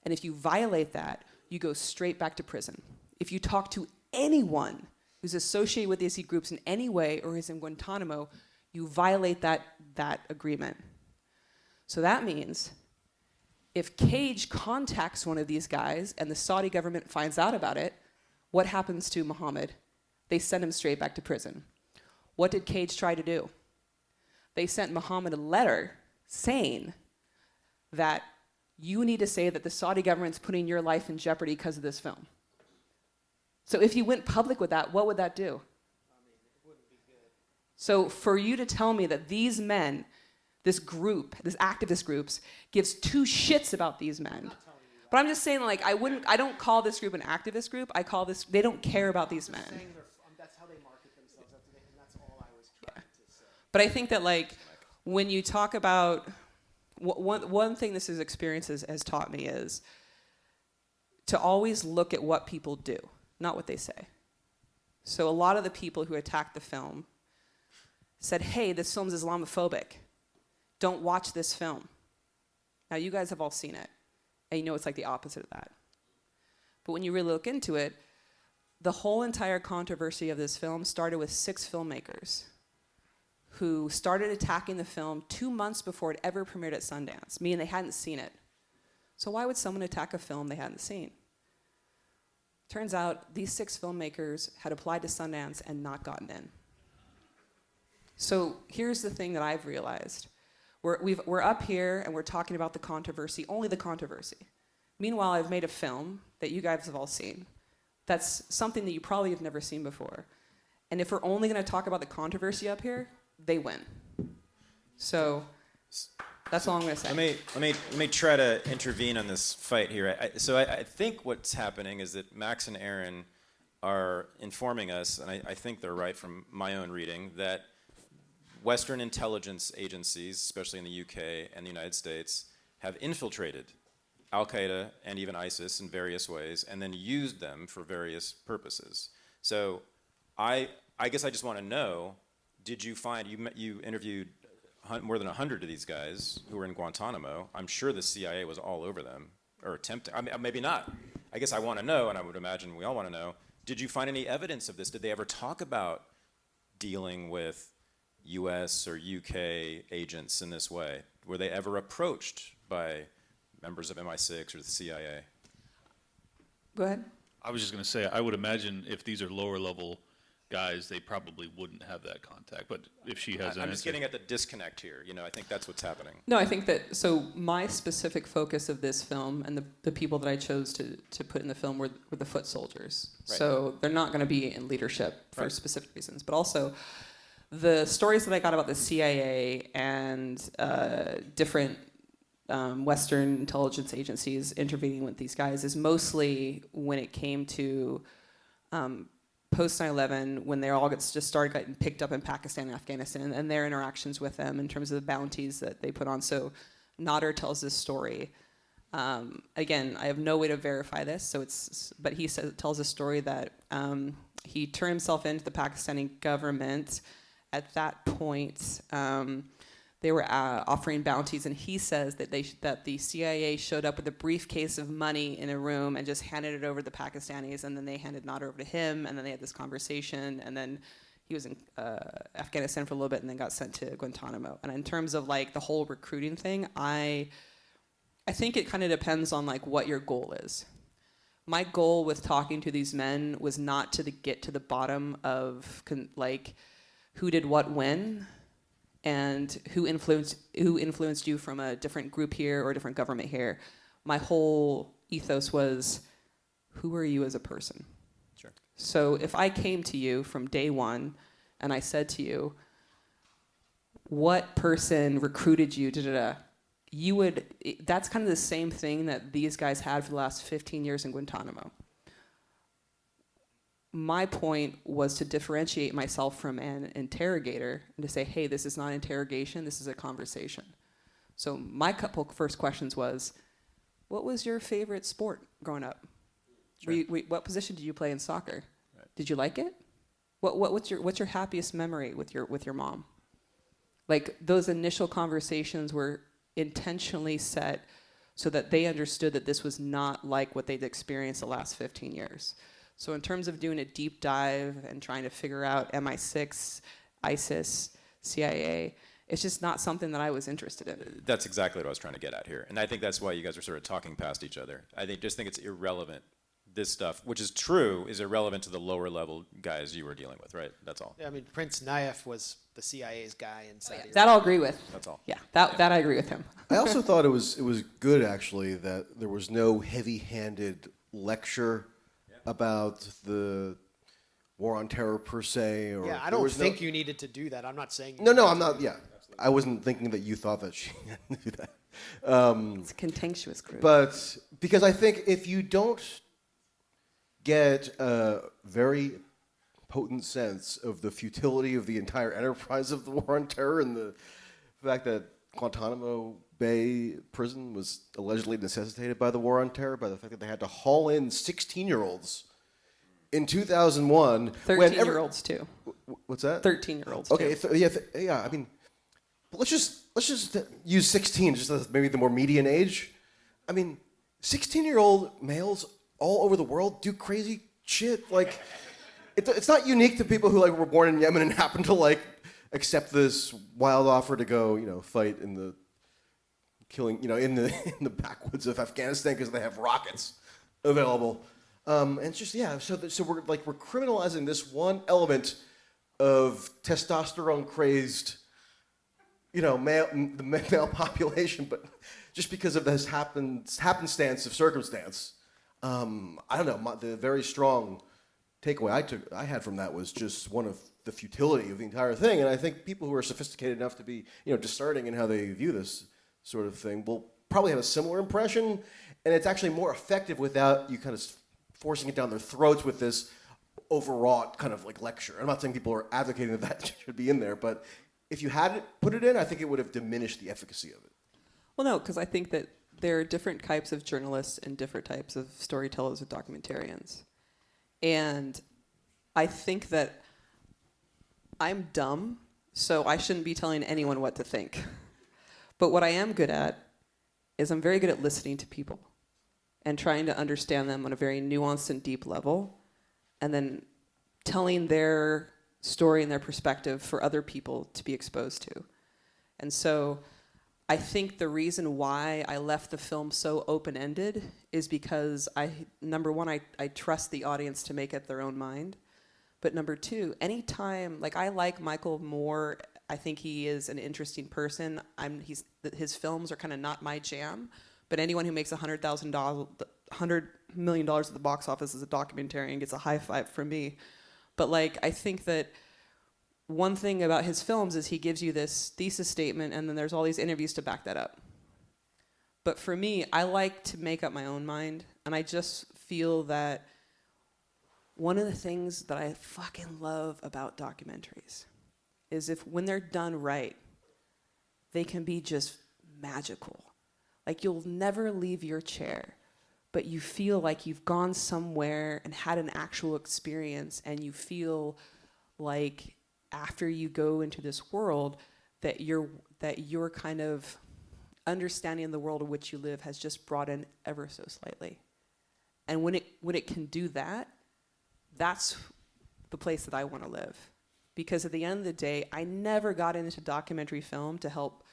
And if you violate that, you go straight back to prison. If you talk to anyone who's associated with these groups in any way or is in Guantanamo, you violate that agreement. So that means if Cage contacts one of these guys and the Saudi government finds out about it, what happens to Muhammad? They send him straight back to prison. What did Cage try to do? They sent Muhammad a letter saying that you need to say that the Saudi government's putting your life in jeopardy because of this film. So if you went public with that, what would that do? It wouldn't be good. So for you to tell me that these men, this group, this activist groups, gives two shits about these men. But I'm just saying, like, I don't call this group an activist group. I call this, they don't care about these men. That's how they market themselves. That's all I was trying to say. But I think that, like, when you talk about, one thing this experience has taught me is to always look at what people do, not what they say. So a lot of the people who attacked the film said, hey, this film's Islamophobic. Don't watch this film. Now, you guys have all seen it, and you know it's like the opposite of that. But when you really look into it, the whole entire controversy of this film started with 6 filmmakers who started attacking the film 2 months before it ever premiered at Sundance, meaning they hadn't seen it. So why would someone attack a film they hadn't seen? Turns out these 6 filmmakers had applied to Sundance and not gotten in. So here's the thing that I've realized. We're up here and we're talking about the controversy, only the controversy. Meanwhile, I've made a film that you guys have all seen. That's something that you probably have never seen before. And if we're only going to talk about the controversy up here, they win. So that's all I'm going to say. Let me try to intervene on this fight here. I think what's happening is that Max and Aaron are informing us, and I think they're right from my own reading, that Western intelligence agencies, especially in the UK and the United States, have infiltrated Al-Qaeda and even ISIS in various ways and then used them for various purposes. So I guess I just want to know, did you find, you interviewed more than 100 of these guys who were in Guantanamo. I'm sure the CIA was all over them, or attempting, I mean, maybe not. I guess I want to know, and I would imagine we all want to know, did you find any evidence of this? Did they ever talk about dealing with US or UK agents in this way? Were they ever approached by members of MI6 or the CIA? Go ahead. I was just going to say, I would imagine if these are lower level guys, they probably wouldn't have that contact. But if she has I'm just getting at the disconnect here. You know, I think that's what's happening. No, I think that, so my specific focus of this film and the people that I chose to put in the film were the foot soldiers. Right. So they're not going to be in leadership for Right. specific reasons. But also, the stories that I got about the CIA and different Western intelligence agencies intervening with these guys is mostly when it came to post 9/11, when they all just started getting picked up in Pakistan and Afghanistan, and their interactions with them in terms of the bounties that they put on. So Nader tells this story. Again, I have no way to verify this, but he tells a story that he turned himself into the Pakistani government. At that point, they were offering bounties, and he says that that the CIA showed up with a briefcase of money in a room and just handed it over to the Pakistanis, and then they handed Nader over to him, and then they had this conversation, and then he was in Afghanistan for a little bit and then got sent to Guantanamo. And in terms of like the whole recruiting thing, I think it kind of depends on like what your goal is. My goal with talking to these men was not to get to the bottom of like who did what when, and who influenced you from a different group here or a different government here. My whole ethos was, who are you as a person? Sure. So if I came to you from day one and I said to you, what person recruited you, that's kind of the same thing that these guys had for the last 15 years in Guantanamo. My point was to differentiate myself from an interrogator and to say, hey, this is not interrogation, this is a conversation. So my couple first questions was, what was your favorite sport growing up? Sure. What position did you play in soccer? Right. Did you like it? What's your happiest memory with your mom? Like, those initial conversations were intentionally set so that they understood that this was not like what they'd experienced the last 15 years. So in terms of doing a deep dive and trying to figure out MI6, ISIS, CIA, it's just not something that I was interested in. That's exactly what I was trying to get at here. And I think that's why you guys are sort of talking past each other. I just think it's irrelevant. This stuff, which is true, is irrelevant to the lower level guys you were dealing with, right? That's all. Yeah, I mean, Prince Nayef was the CIA's guy in Saudi Arabia. That I'll agree with. That's all. Yeah, that I agree with him. I also thought it was good, actually, that there was no heavy-handed lecture about the war on terror per se. Or Yeah, I don't think you needed to do that. I'm not saying. No, I'm not. Yeah, I wasn't thinking that you thought that she had to do that. It's a contentious group. But because I think if you don't get a very potent sense of the futility of the entire enterprise of the war on terror and the fact that Guantanamo Bay prison was allegedly necessitated by the war on terror, by the fact that they had to haul in 16-year-olds in 2001. 13-year-olds too. What's that? 13-year-olds Okay, too. yeah. I mean, but let's just use 16 just as maybe the more median age. I mean, 16-year-old males all over the world do crazy shit. Like, it's not unique to people who like were born in Yemen and happen to like accept this wild offer to go, fight in the in the backwoods of Afghanistan because they have rockets available. And it's just so we're criminalizing this one element of testosterone crazed, the male population, but just because of this happenstance of circumstance. I don't know. The very strong takeaway I had from that was just one of the futility of the entire thing. And I think people who are sophisticated enough to be, discerning in how they view this sort of thing will probably have a similar impression. And it's actually more effective without you kind of forcing it down their throats with this overwrought kind of like lecture. I'm not saying people are advocating that should be in there, but if you had put it in, I think it would have diminished the efficacy of it. Well, no, because I think that there are different types of journalists and different types of storytellers and documentarians. And I think that I'm dumb, so I shouldn't be telling anyone what to think. But what I am good at is I'm very good at listening to people and trying to understand them on a very nuanced and deep level, and then telling their story and their perspective for other people to be exposed to. And so I think the reason why I left the film so open-ended is because number one, I trust the audience to make up their own mind. But number two, anytime, I like Michael Moore. I think he is an interesting person. His films are kind of not my jam. But anyone who makes $100 million at the box office as a documentarian gets a high five from me. But I think that one thing about his films is he gives you this thesis statement and then there's all these interviews to back that up. But for me, I like to make up my own mind, and I just feel that one of the things that I fucking love about documentaries is when they're done right, they can be just magical. You'll never leave your chair, but you feel like you've gone somewhere and had an actual experience, and you feel like after you go into this world that your kind of understanding of the world in which you live has just broadened ever so slightly. And when it can do that, that's the place that I want to live. Because at the end of the day, I never got into documentary film to help.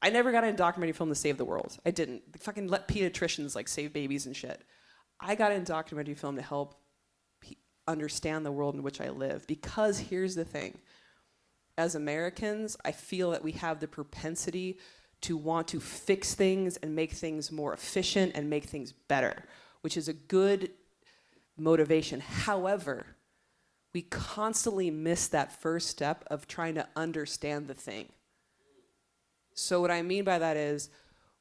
I never got into documentary film to save the world. I didn't. Fucking let pediatricians save babies and shit. I got into documentary film to help understand the world in which I live. Because here's the thing. As Americans, I feel that we have the propensity to want to fix things and make things more efficient and make things better, which is a good motivation. However, we constantly miss that first step of trying to understand the thing. So what I mean by that is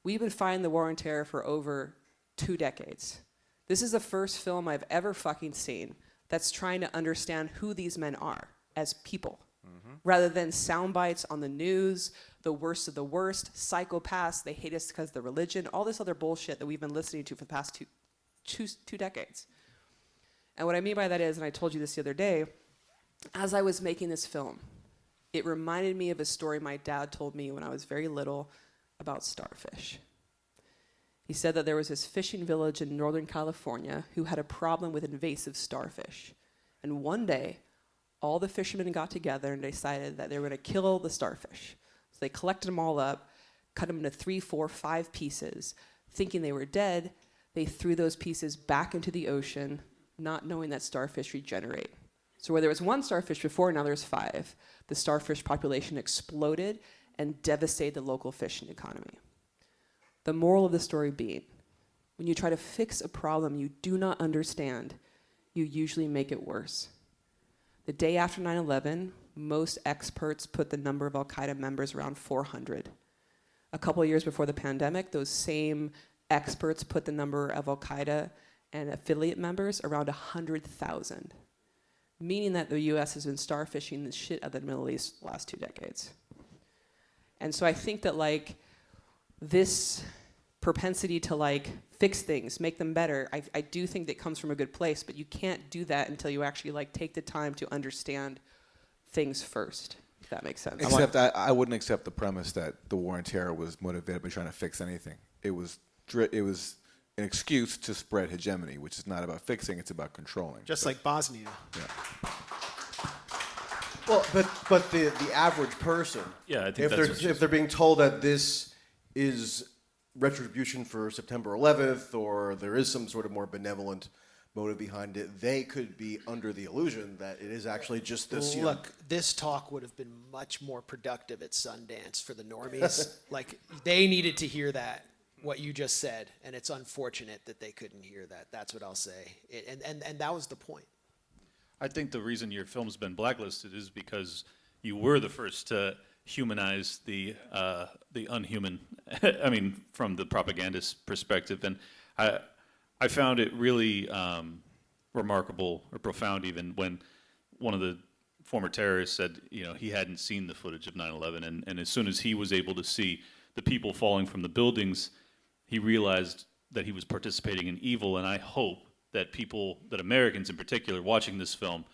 we've been fighting the war on terror for over 2 decades. This is the first film I've ever fucking seen that's trying to understand who these men are as people, rather than sound bites on the news, the worst of the worst, psychopaths, they hate us because of the religion, all this other bullshit that we've been listening to for the past two decades. And what I mean by that is, and I told you this the other day, as I was making this film, it reminded me of a story my dad told me when I was very little about starfish. He said that there was this fishing village in Northern California who had a problem with invasive starfish. And one day, all the fishermen got together and decided that they were going to kill the starfish. So they collected them all up, cut them into 3, 4, 5 pieces. Thinking they were dead, they threw those pieces back into the ocean, not knowing that starfish regenerate. So where there was 1 starfish before, now there's 5. The starfish population exploded and devastated the local fishing economy. The moral of the story being, when you try to fix a problem you do not understand, you usually make it worse. The day after 9/11, most experts put the number of Al-Qaeda members around 400. A couple of years before the pandemic, those same experts put the number of Al-Qaeda and affiliate members around 100,000, meaning that the US has been starfishing the shit out of the Middle East the last 2 decades. And so I think that like this propensity to like fix things, make them better, I do think that comes from a good place, but you can't do that until you actually like take the time to understand things first, if that makes sense. Except I wouldn't accept the premise that the war on terror was motivated by trying to fix anything. It was an excuse to spread hegemony, which is not about fixing, it's about controlling. Just like Bosnia. Yeah. Well, but the average person, Yeah, I think if they're being told that this is retribution for September 11th, or there is some sort of more benevolent motive behind it, they could be under the illusion that it is actually just this. Look, this talk would have been much more productive at Sundance for the normies. Like, they needed to hear that, what you just said, and it's unfortunate that they couldn't hear that. That's what I'll say. And that was the point. I think the reason your film's been blacklisted is because you were the first to humanize the unhuman. I mean, from the propagandist perspective, and I found it really remarkable or profound, even when one of the former terrorists said, you know, he hadn't seen the footage of 9/11, and as soon as he was able to see the people falling from the buildings, he realized that he was participating in evil. And I hope that that Americans in particular, watching this film,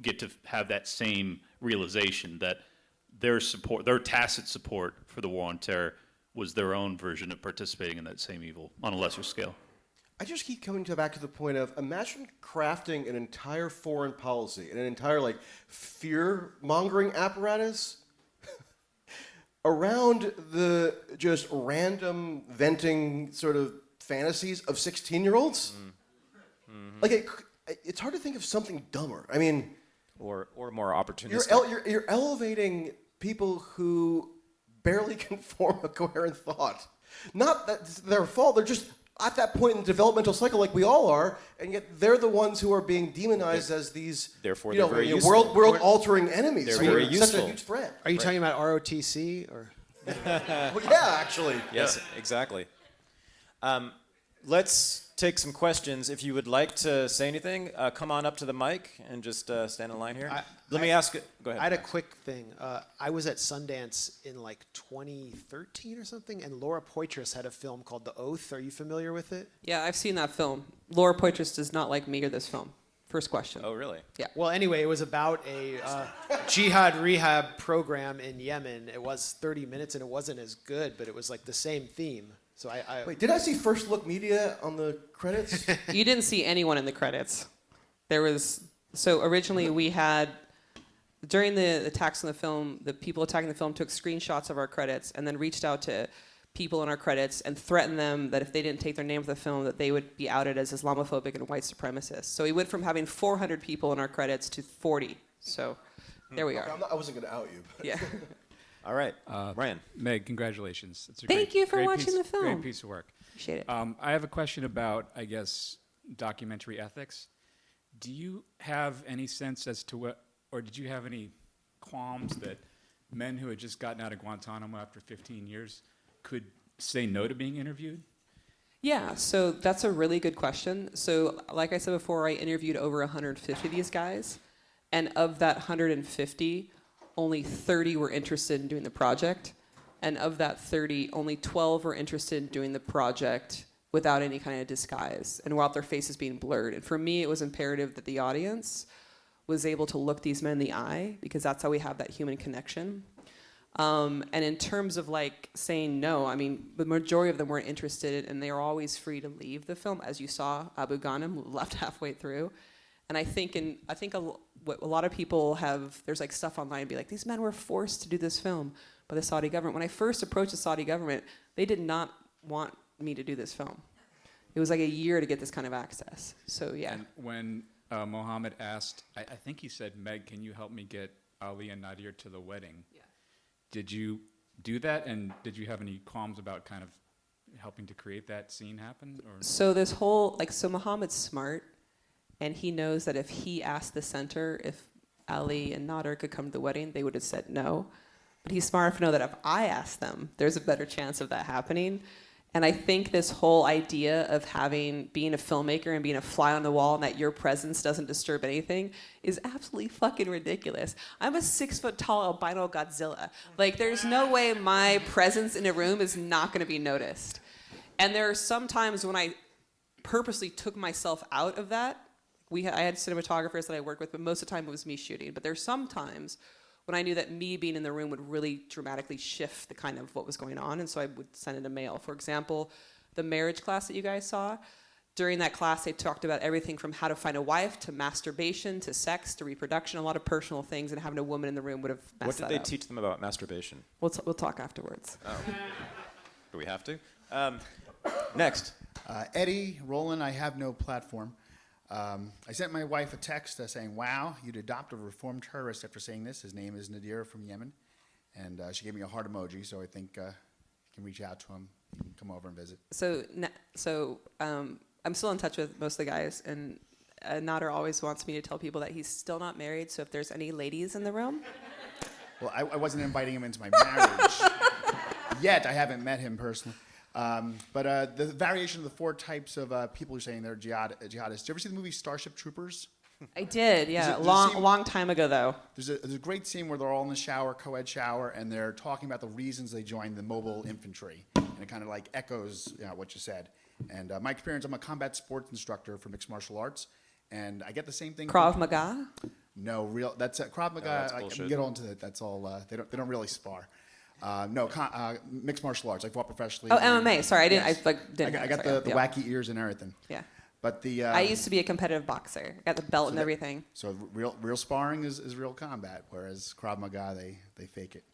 get to have that same realization that their tacit support for the war on terror was their own version of participating in that same evil on a lesser scale. I just keep coming back to the point of, imagine crafting an entire foreign policy and an entire like fear-mongering apparatus around the just random venting sort of fantasies of 16-year-olds. Like it's hard to think of something dumber. I mean, or more opportunistic. You're elevating people who barely can form a coherent thought. Not that it's their fault. They're just at that point in the developmental cycle, like we all are, and yet they're the ones who are being demonized as these, therefore they're very useful. world-altering enemies. They're very useful. Such a huge threat. Are you talking about ROTC or? Well, yeah, actually. Yes, exactly. Let's take some questions. If you would like to say anything, come on up to the mic and just stand in line here. Let me ask it. Go ahead. I had a quick thing. I was at Sundance in like 2013 or something, and Laura Poitras had a film called The Oath. Are you familiar with it? Yeah, I've seen that film. Laura Poitras does not like me or this film. First question. Oh, really? Yeah. Well, anyway, it was about a jihad rehab program in Yemen. It was 30 minutes, and it wasn't as good, but it was like the same theme. So Wait, did I see First Look Media on the credits? You didn't see anyone in the credits. So originally we had, during the attacks on the film, the people attacking the film took screenshots of our credits and then reached out to people in our credits and threatened them that if they didn't take their name of the film, that they would be outed as Islamophobic and white supremacists. So we went from having 400 people in our credits to 40. So there we are. I wasn't going to out you. But. Yeah. All right, Ryan. Meg, congratulations. It's a Thank you for great watching piece, the film. Great piece of work. Appreciate it. I have a question about, I guess, documentary ethics. Do you have any sense as to what, or did you have any qualms that men who had just gotten out of Guantanamo after 15 years could say no to being interviewed? Yeah, so that's a really good question. So like I said before, I interviewed over 150 of these guys. And of that 150, only 30 were interested in doing the project. And of that 30, only 12 were interested in doing the project without any kind of disguise and without their faces being blurred. And for me, it was imperative that the audience was able to look these men in the eye, because that's how we have that human connection. And in terms of like saying no, I mean, the majority of them weren't interested, and they were always free to leave the film. As you saw, Abu Ghanem left halfway through. And I think what a lot of people have, there's like stuff online be like, these men were forced to do this film by the Saudi government. When I first approached the Saudi government, they did not want me to do this film. It was like a year to get this kind of access. So yeah. And when Mohammed asked, I think he said, Meg, can you help me get Ali and Nadir to the wedding? Yeah. Did you do that, and did you have any qualms about kind of helping to create that scene happen? Or? So this whole, so Mohammed's smart, and he knows that if he asked the center if Ali and Nadir could come to the wedding, they would have said no. But he's smart enough to know that if I ask them, there's a better chance of that happening. And I think this whole idea of being a filmmaker and being a fly on the wall and that your presence doesn't disturb anything is absolutely fucking ridiculous. I'm a 6-foot-tall albino Godzilla. Like, there's no way my presence in a room is not gonna be noticed. And there are some times when I purposely took myself out of that. I had cinematographers that I worked with, but most of the time it was me shooting. But there's some times when I knew that me being in the room would really dramatically shift the kind of what was going on, and so I would send in a mail. For example, the marriage class that you guys saw, during that class they talked about everything from how to find a wife, to masturbation, to sex, to reproduction, a lot of personal things, and having a woman in the room would have messed that up. What did they teach them about masturbation? We'll talk afterwards. Oh. Do we have to? Next. Eddie, Roland, I have no platform. I sent my wife a text saying, wow, you'd adopt a reformed terrorist after saying this. His name is Nadir from Yemen. And she gave me a heart emoji, so I think you can reach out to him. You can come over and visit. So I'm still in touch with most of the guys, and Nader always wants me to tell people that he's still not married, so if there's any ladies in the room. Well, I wasn't inviting him into my marriage. Yet, I haven't met him personally. But the variation of the 4 types of people who are saying they're jihadists. Did you ever see the movie Starship Troopers? I did, yeah. Long time ago, though. There's a great scene where they're all in the shower, co-ed shower, and they're talking about the reasons they joined the mobile infantry. And it kind of like echoes what you said. And my experience, I'm a combat sports instructor for mixed martial arts, and I get the same thing. Krav Maga? No, that's Krav Maga. No, I can get on to that. That's all. They don't really spar. Mixed martial arts. I fought professionally. Oh, MMA. Sorry, I didn't. Yes. I got the wacky ears and everything. Yeah. But I used to be a competitive boxer. I got the belt and everything. So real sparring is real combat, whereas Krav Maga they fake it.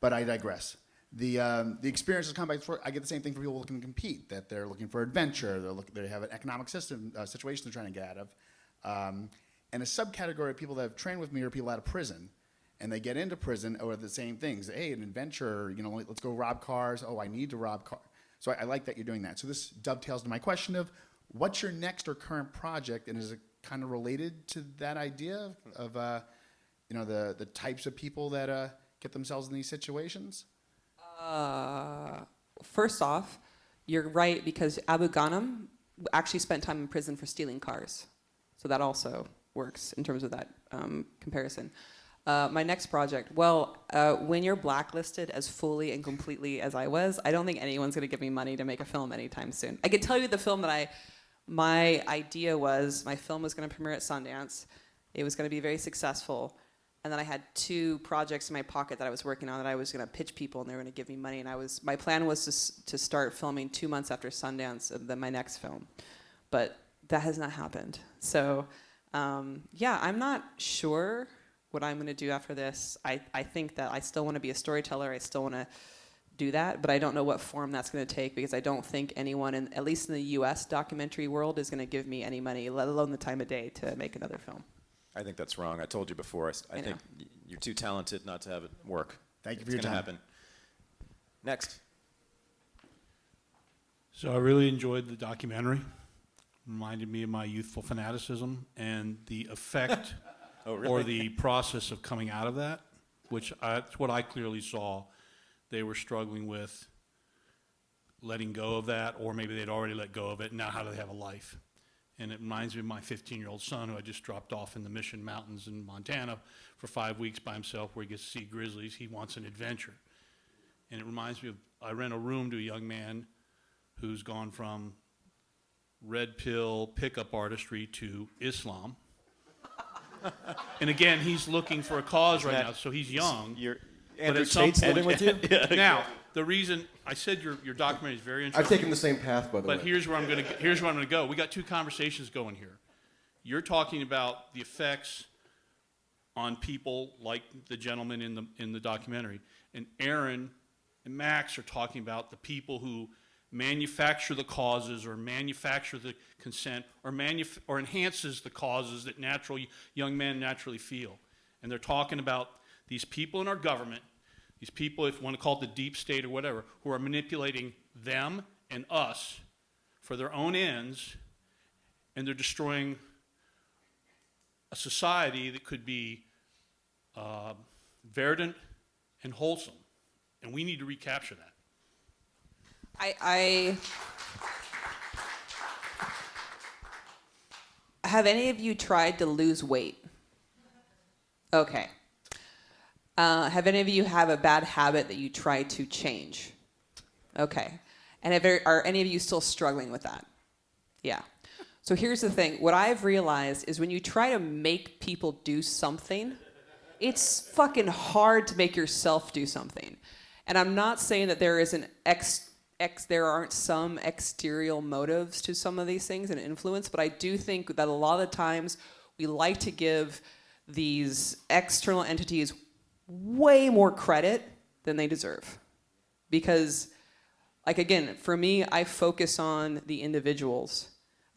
But I digress. The experience of combat sport, I get the same thing for people looking to compete. That they're looking for adventure. They have an economic situation they're trying to get out of. And a subcategory of people that have trained with me are people out of prison. And they get into prison or the same things. Hey, an adventure, let's go rob cars. Oh, I need to rob cars. So I like that you're doing that. So this dovetails to my question of what's your next or current project, and is it kind of related to that idea of the types of people that get themselves in these situations? First off, you're right, because Abu Ghanem actually spent time in prison for stealing cars. So that also works in terms of that comparison. My next project, when you're blacklisted as fully and completely as I was, I don't think anyone's going to give me money to make a film anytime soon. I can tell you the film that my idea was, my film was going to premiere at Sundance. It was going to be very successful. And then I had 2 projects in my pocket that I was working on that I was going to pitch people, and they were going to give me money. And my plan was to start filming 2 months after Sundance of my next film. But that has not happened. So, I'm not sure what I'm going to do after this. I think that I still want to be a storyteller. I still want to do that, but I don't know what form that's going to take, because I don't think anyone, at least in the U.S. documentary world, is going to give me any money, let alone the time of day, to make another film. I think that's wrong. I told you before. I think you're too talented not to have it work. Thank you for your time. It's going to happen. Next. So I really enjoyed the documentary. Reminded me of my youthful fanaticism and the effect Oh, really? or the process of coming out of that, that's what I clearly saw. They were struggling with letting go of that, or maybe they'd already let go of it, and now how do they have a life? And it reminds me of my 15-year-old son, who I just dropped off in the Mission Mountains in Montana for 5 weeks by himself, where he gets to see grizzlies. He wants an adventure. And it reminds me of, I rent a room to a young man who's gone from red pill pickup artistry to Islam. And again, he's looking for a cause right Matt, now, so he's young. Andrew at some Tate's living point- with you? Now, the reason I said your documentary is very interesting. I've taken the same path, by the way. But here's where I'm going to go. We got two conversations going here. You're talking about the effects on people like the gentleman in the documentary, and Aaron and Max are talking about the people who manufacture the causes or manufacture the consent or enhances the causes that young men naturally feel. And they're talking about these people in our government, these people, if you want to call it the deep state or whatever, who are manipulating them and us for their own ends, and they're destroying a society that could be verdant and wholesome. And we need to recapture that. Have any of you tried to lose weight? Okay. Have any of you have a bad habit that you try to change? Okay. And are any of you still struggling with that? Yeah. So here's the thing. What I've realized is when you try to make people do something, it's fucking hard to make yourself do something. And I'm not saying that there isn't there aren't some exterior motives to some of these things and influence, but I do think that a lot of the times we like to give these external entities way more credit than they deserve. Because, like, again, for me, I focus on the individuals.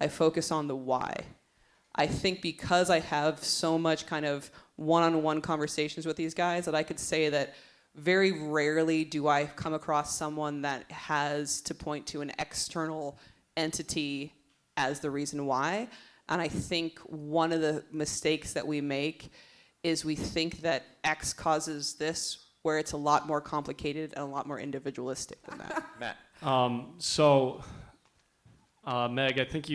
I focus on the why. I think because I have so much kind of one-on-one conversations with these guys that I could say that very rarely do I come across someone that has to point to an external entity as the reason why. And I think one of the mistakes that we make is we think that X causes this, where it's a lot more complicated and a lot more individualistic than that. Matt. Meg, I think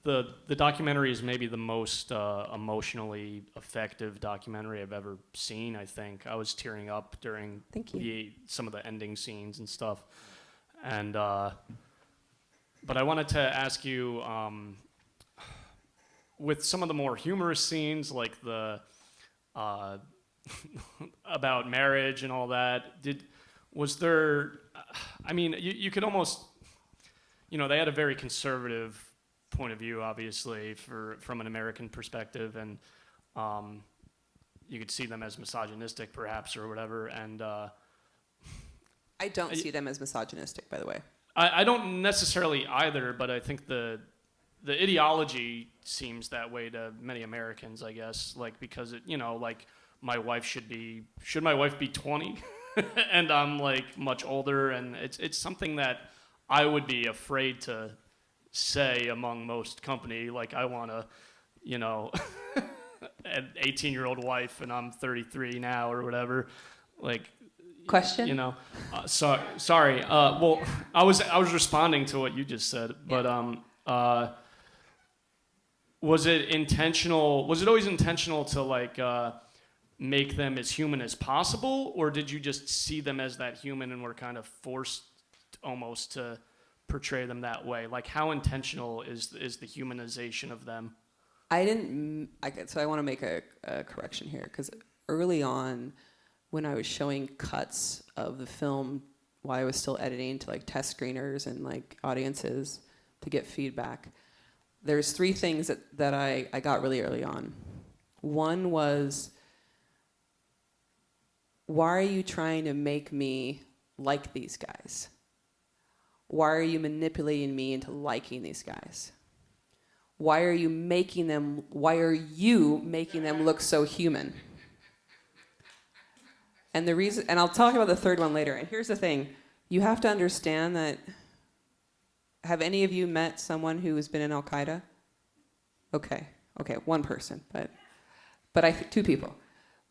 the documentary is maybe the most emotionally effective documentary I've ever seen. I think I was tearing up during some of the ending scenes and stuff. And but I wanted to ask you, with some of the more humorous scenes, like the about marriage and all that, was there? I mean, you could almost. You know, they had a very conservative point of view, obviously, from an American perspective, and you could see them as misogynistic, perhaps, or whatever. And I don't see them as misogynistic, by the way. I don't necessarily either, but I think the ideology seems that way to many Americans, I guess, like because like my wife should my wife be 20, and I'm like much older, and it's something that I would be afraid to say among most company, like I want to, an 18-year-old wife and I'm 33 now or whatever. Like, question? Sorry. Well, I was responding to what you just said, but was it intentional? Was it always intentional to like make them as human as possible, or did you just see them as that human and were kind of forced almost to portray them that way? Like, how intentional is the humanization of them? So I want to make a correction here, because early on, when I was showing cuts of the film while I was still editing to like test screeners and like audiences to get feedback, there's three things that I got really early on. One was, why are you trying to make me like these guys? Why are you manipulating me into liking these guys? Why are you making them look so human? And the reason, and I'll talk about the third one later. And here's the thing. You have to understand that, have any of you met someone who has been in Al-Qaeda? Okay, one person, but two people.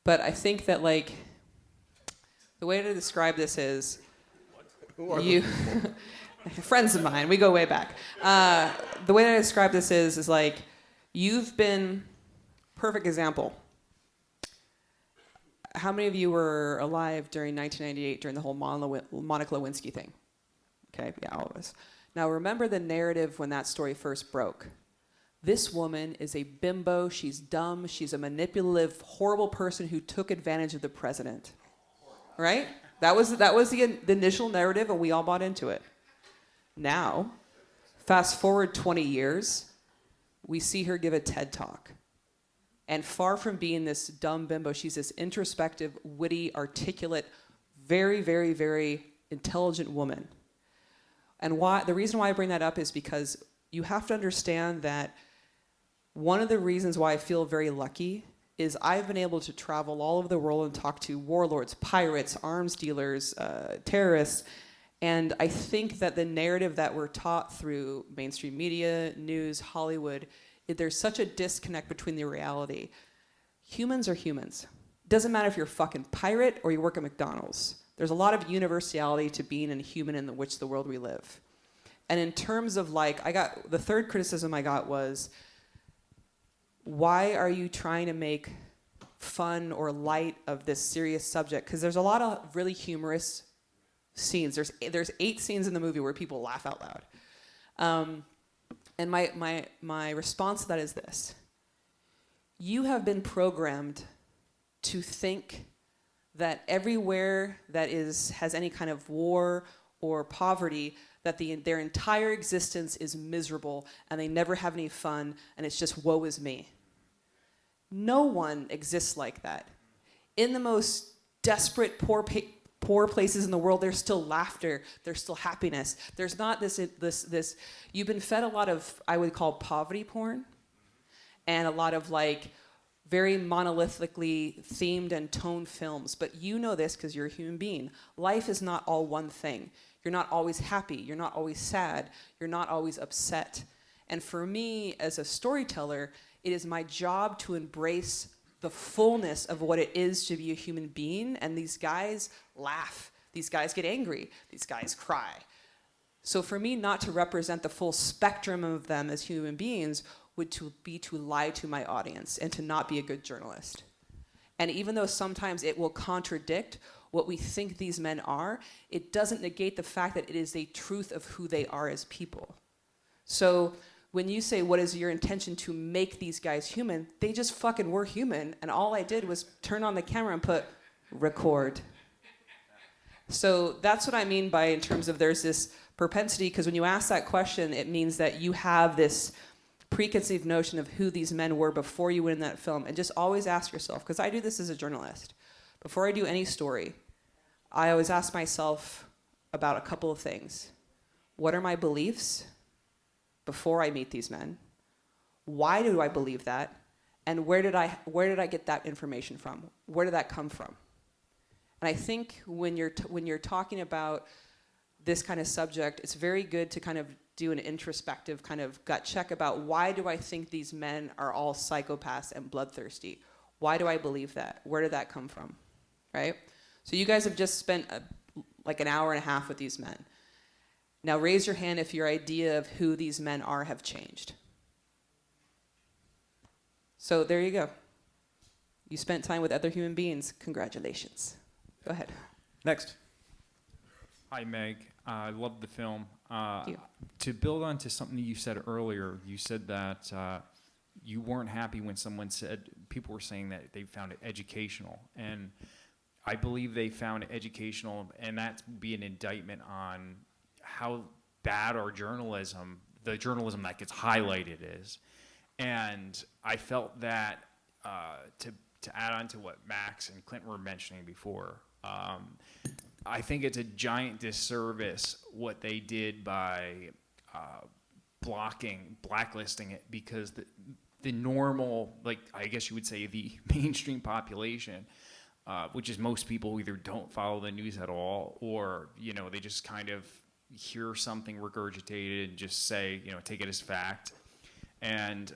But I think that like, the way to describe this is, friends of mine, we go way back. The way I describe this is like, you've been, perfect example. How many of you were alive during 1998 during the whole Monica Lewinsky thing? Okay, yeah, all of us. Now remember the narrative when that story first broke. This woman is a bimbo. She's dumb. She's a manipulative, horrible person who took advantage of the president. Right? That was the initial narrative, and we all bought into it. Now, fast forward 20 years, we see her give a TED Talk. And far from being this dumb bimbo, she's this introspective, witty, articulate, very, very, very intelligent woman. And the reason why I bring that up is because you have to understand that one of the reasons why I feel very lucky is I've been able to travel all over the world and talk to warlords, pirates, arms dealers, terrorists, and I think that the narrative that we're taught through mainstream media, news, Hollywood, there's such a disconnect between the reality. Humans are humans. Doesn't matter if you're a fucking pirate or you work at McDonald's. There's a lot of universality to being a human in which the world we live. And in terms of the third criticism I got was, why are you trying to make fun or light of this serious subject? Because there's a lot of really humorous scenes. There's 8 scenes in the movie where people laugh out loud. And my response to that is this. You have been programmed to think that everywhere that has any kind of war or poverty, that their entire existence is miserable and they never have any fun and it's just woe is me. No one exists like that. In the most desperate, poor places in the world, there's still laughter, there's still happiness. There's not this. You've been fed a lot of, I would call, poverty porn, and a lot of very monolithically themed and toned films. But you know this because you're a human being. Life is not all one thing. You're not always happy. You're not always sad. You're not always upset. And for me, as a storyteller, it is my job to embrace the fullness of what it is to be a human being. And these guys laugh. These guys get angry. These guys cry. So for me, not to represent the full spectrum of them as human beings would be to lie to my audience and to not be a good journalist. And even though sometimes it will contradict what we think these men are, it doesn't negate the fact that it is a truth of who they are as people. So when you say, what is your intention to make these guys human, they just fucking were human, and all I did was turn on the camera and put record. So that's what I mean by, in terms of there's this propensity, because when you ask that question, it means that you have this preconceived notion of who these men were before you went in that film. And just always ask yourself, because I do this as a journalist, before I do any story, I always ask myself about a couple of things. What are my beliefs before I meet these men? Why do I believe that? And where did I get that information from? Where did that come from? And I think when you're talking about this kind of subject, it's very good to kind of do an introspective kind of gut check about, why do I think these men are all psychopaths and bloodthirsty? Why do I believe that? Where did that come from? Right? So you guys have just spent an hour and a half with these men. Now raise your hand if your idea of who these men are have changed. So there you go. You spent time with other human beings. Congratulations. Go ahead. Next. Hi, Meg. I loved the film. Thank you. To build on to something you said earlier, you said that you weren't happy when people were saying that they found it educational. And I believe they found it educational, and that would be an indictment on how bad our journalism, the journalism that gets highlighted, is. And I felt that, to add on to what Max and Clint were mentioning before, I think it's a giant disservice what they did by blacklisting it, because the normal, I guess you would say the mainstream population, which is most people, either don't follow the news at all, or they just kind of hear something regurgitated and just say, take it as fact. And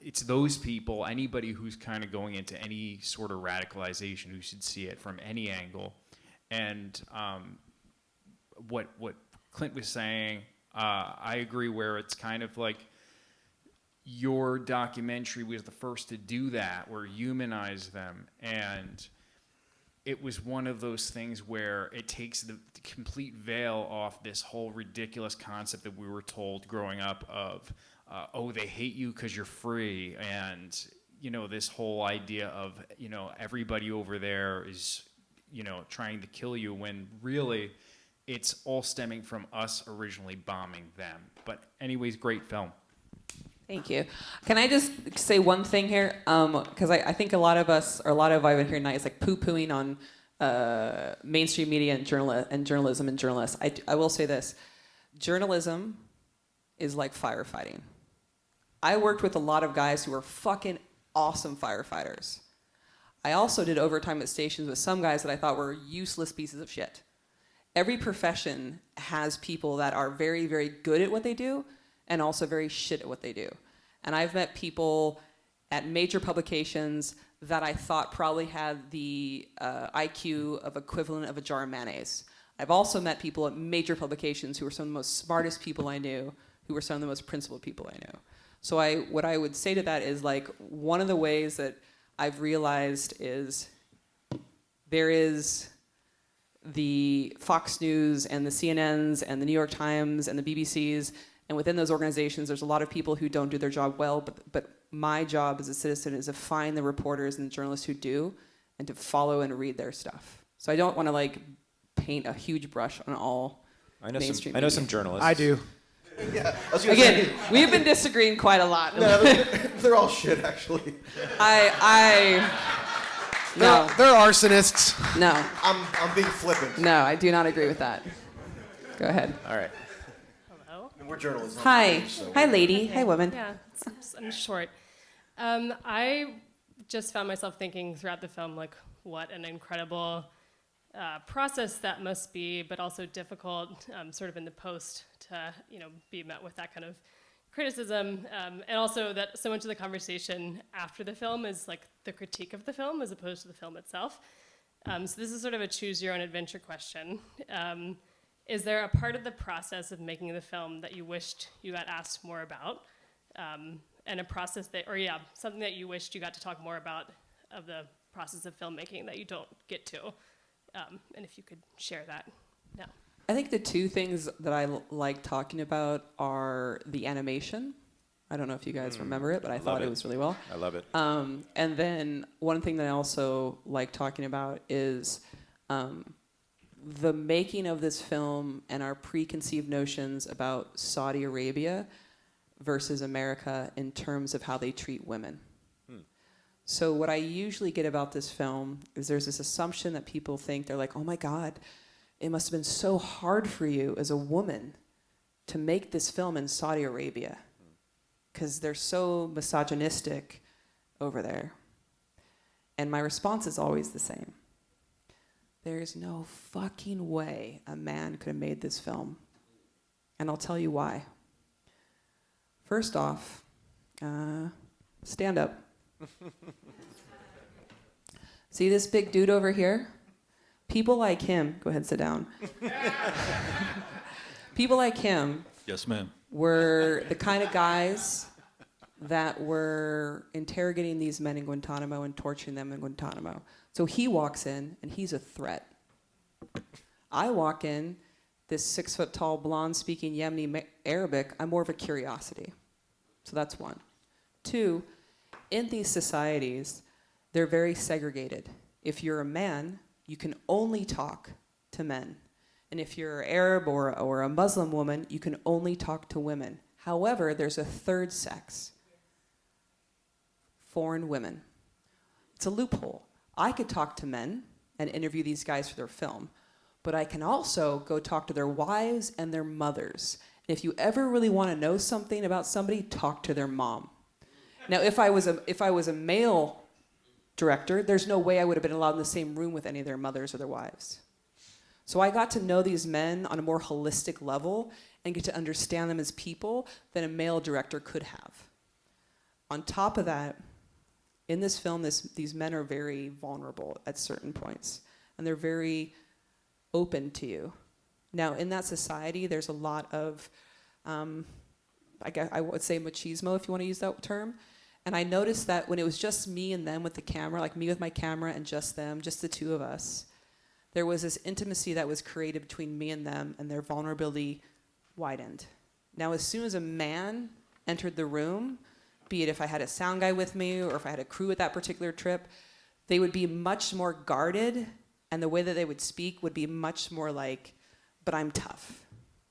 it's those people, anybody who's kind of going into any sort of radicalization, who should see it from any angle. And what Clint was saying, I agree, where it's kind of like your documentary was the first to do that, where humanize them. And it was one of those things where it takes the complete veil off this whole ridiculous concept that we were told growing up of they hate you because you're free, and this whole idea of everybody over there is trying to kill you, when really it's all stemming from us originally bombing them. But anyways, great film. Thank you. Can I just say one thing here? Because I think a lot of us, or a lot of everyone here tonight, is like poo-pooing on mainstream media and journalism and journalists. I will say this: journalism is like firefighting. I worked with a lot of guys who were fucking awesome firefighters. I also did overtime at stations with some guys that I thought were useless pieces of shit. Every profession has people that are very, very good at what they do and also very shit at what they do. And I've met people at major publications that I thought probably had the IQ of equivalent of a jar of mayonnaise. I've also met people at major publications who were some of the most smartest people I knew, who were some of the most principled people I knew. So what I would say to that is, like, one of the ways that I've realized is there is the Fox News and the CNNs and the New York Times and the BBCs, and within those organizations there's a lot of people who don't do their job well, but my job as a citizen is to find the reporters and the journalists who do, and to follow and read their stuff. So I don't want to like paint a huge brush on all mainstream I know media. some journalists. I do. Yeah, I was gonna Again, say, we've been disagreeing quite a lot. no, they're all shit, actually. No, They're arsonists. no, I'm being flippant. no, I do not agree with that. Go ahead. All right. Hello. And we're journalists. not Hi. lawyers, so- Hi, lady. Okay. Hi, woman. Yeah, I'm short. I just found myself thinking throughout the film, like, what an incredible process that must be, but also difficult, sort of in the post, to be met with that kind of criticism, and also that so much of the conversation after the film is like the critique of the film as opposed to the film itself. So this is sort of a choose your own adventure question. Is there a part of the process of making the film that you wished you got asked more about, and a process that, something that you wished you got to talk more about of the process of filmmaking that you don't get to? And if you could share that now. I think the two things that I like talking about are the animation. I don't know if you guys remember it, but I thought it was really well. I love it. And then one thing that I also like talking about is the making of this film and our preconceived notions about Saudi Arabia versus America in terms of how they treat women. So what I usually get about this film is there's this assumption that people think, they're like, oh my God, it must have been so hard for you as a woman to make this film in Saudi Arabia because they're so misogynistic over there. And my response is always the same. There's no fucking way a man could have made this film. And I'll tell you why. First off, stand up. See this big dude over here? People like him, go ahead, sit down. People like him Yes, ma'am. were the kind of guys that were interrogating these men in Guantanamo and torturing them in Guantanamo. So he walks in and he's a threat. I walk in, this 6-foot-tall blonde speaking Yemeni Arabic, I'm more of a curiosity. So that's one. Two, in these societies, they're very segregated. If you're a man, you can only talk to men. And if you're Arab or a Muslim woman, you can only talk to women. However, there's a third sex. Foreign women. It's a loophole. I could talk to men and interview these guys for their film, but I can also go talk to their wives and their mothers. And if you ever really want to know something about somebody, talk to their mom. Now, if I was a male director, there's no way I would have been allowed in the same room with any of their mothers or their wives. So I got to know these men on a more holistic level and get to understand them as people than a male director could have. On top of that, in this film, these men are very vulnerable at certain points, and they're very open to you. Now, in that society, there's a lot of, I guess I would say machismo, if you want to use that term. And I noticed that when it was just me and them with the camera, like me with my camera and just them, just the two of us, there was this intimacy that was created between me and them, and their vulnerability widened. Now, as soon as a man entered the room, be it if I had a sound guy with me or if I had a crew at that particular trip, they would be much more guarded, and the way that they would speak would be much more like, but I'm tough.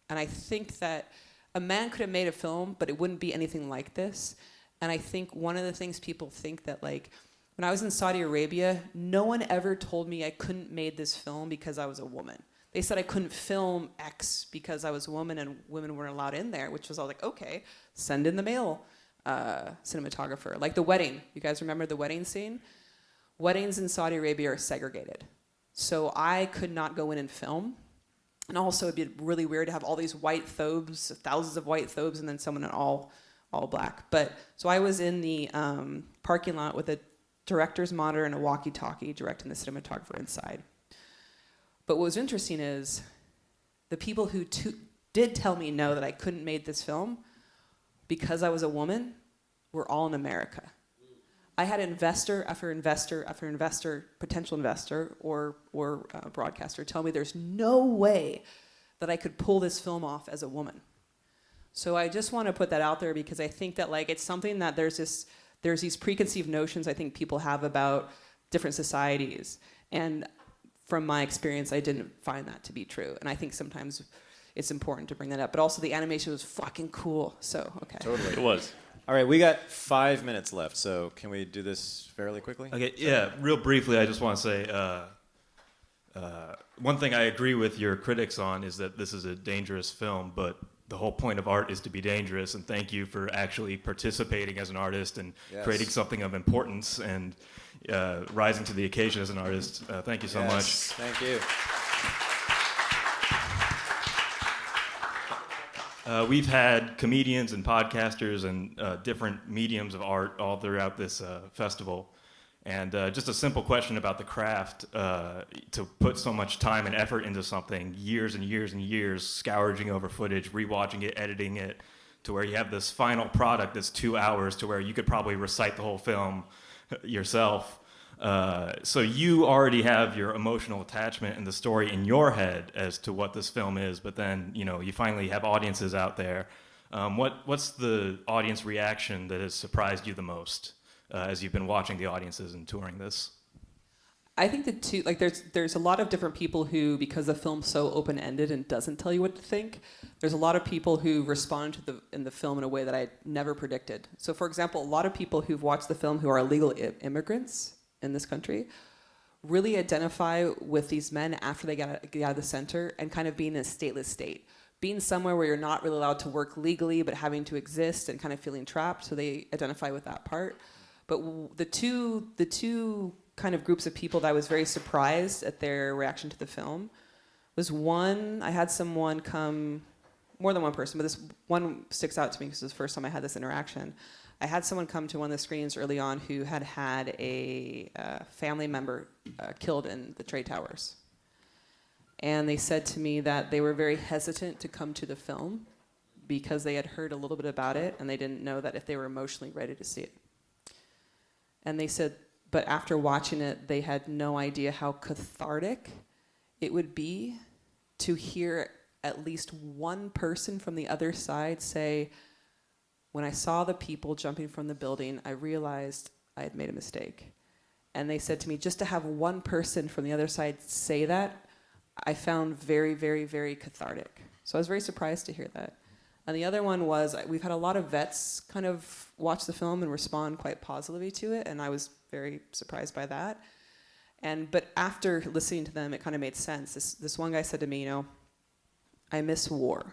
And I think that a man could have made a film, but it wouldn't be anything like this. And I think one of the things people think that, like, when I was in Saudi Arabia, no one ever told me I couldn't made this film because I was a woman. They said I couldn't film X because I was a woman and women weren't allowed in there, which was all like, okay, send in the male cinematographer. Like the wedding. You guys remember the wedding scene? Weddings in Saudi Arabia are segregated. So I could not go in and film. And also it'd be really weird to have all these white thobes, thousands of white thobes, and then someone in all black. But so I was in the parking lot with a director's monitor and a walkie-talkie directing the cinematographer inside. But what was interesting is the people who did tell me no, that I couldn't make this film because I was a woman were all in America. I had investor after investor after investor, potential investor or broadcaster tell me there's no way that I could pull this film off as a woman. So I just want to put that out there because I think that, like, it's something that there's these preconceived notions I think people have about different societies. And from my experience, I didn't find that to be true. And I think sometimes it's important to bring that up. But also the animation was fucking cool. So, okay. Totally. It was. All right, we got 5 minutes left, so can we do this fairly quickly? Okay, yeah, real briefly, I just want to say one thing I agree with your critics on is that this is a dangerous film, but the whole point of art is to be dangerous, and thank you for actually participating as an artist and creating something of importance and rising to the occasion as an artist. Thank you so much. Thank you. We've had comedians and podcasters and different mediums of art all throughout this festival. And just a simple question about the craft, to put so much time and effort into something, years and years and years, scourging over footage, rewatching it, editing it, to where you have this final product that's 2 hours, to where you could probably recite the whole film yourself. So you already have your emotional attachment and the story in your head as to what this film is, but then, you know, you finally have audiences out there. What's the audience reaction that has surprised you the most as you've been watching the audiences and touring this? I think there's a lot of different people who, because the film's so open-ended and doesn't tell you what to think, there's a lot of people who respond in the film in a way that I never predicted. So, for example, a lot of people who've watched the film who are illegal immigrants in this country really identify with these men after they get out of the center and kind of being in a stateless state, being somewhere where you're not really allowed to work legally but having to exist and kind of feeling trapped, so they identify with that part. But the two kind of groups of people that I was very surprised at their reaction to the film was one, I had someone come, more than one person, but this one sticks out to me because it was the first time I had this interaction. I had someone come to one of the screenings early on who had a family member killed in the Trade Towers. And they said to me that they were very hesitant to come to the film because they had heard a little bit about it and they didn't know that if they were emotionally ready to see it. And they said, but after watching it, they had no idea how cathartic it would be to hear at least one person from the other side say, when I saw the people jumping from the building, I realized I had made a mistake. And they said to me, just to have one person from the other side say that, I found very, very, very cathartic. So I was very surprised to hear that. And the other one was, we've had a lot of vets kind of watch the film and respond quite positively to it, and I was very surprised by that. But after listening to them, it kind of made sense. This one guy said to me, you know, I miss war.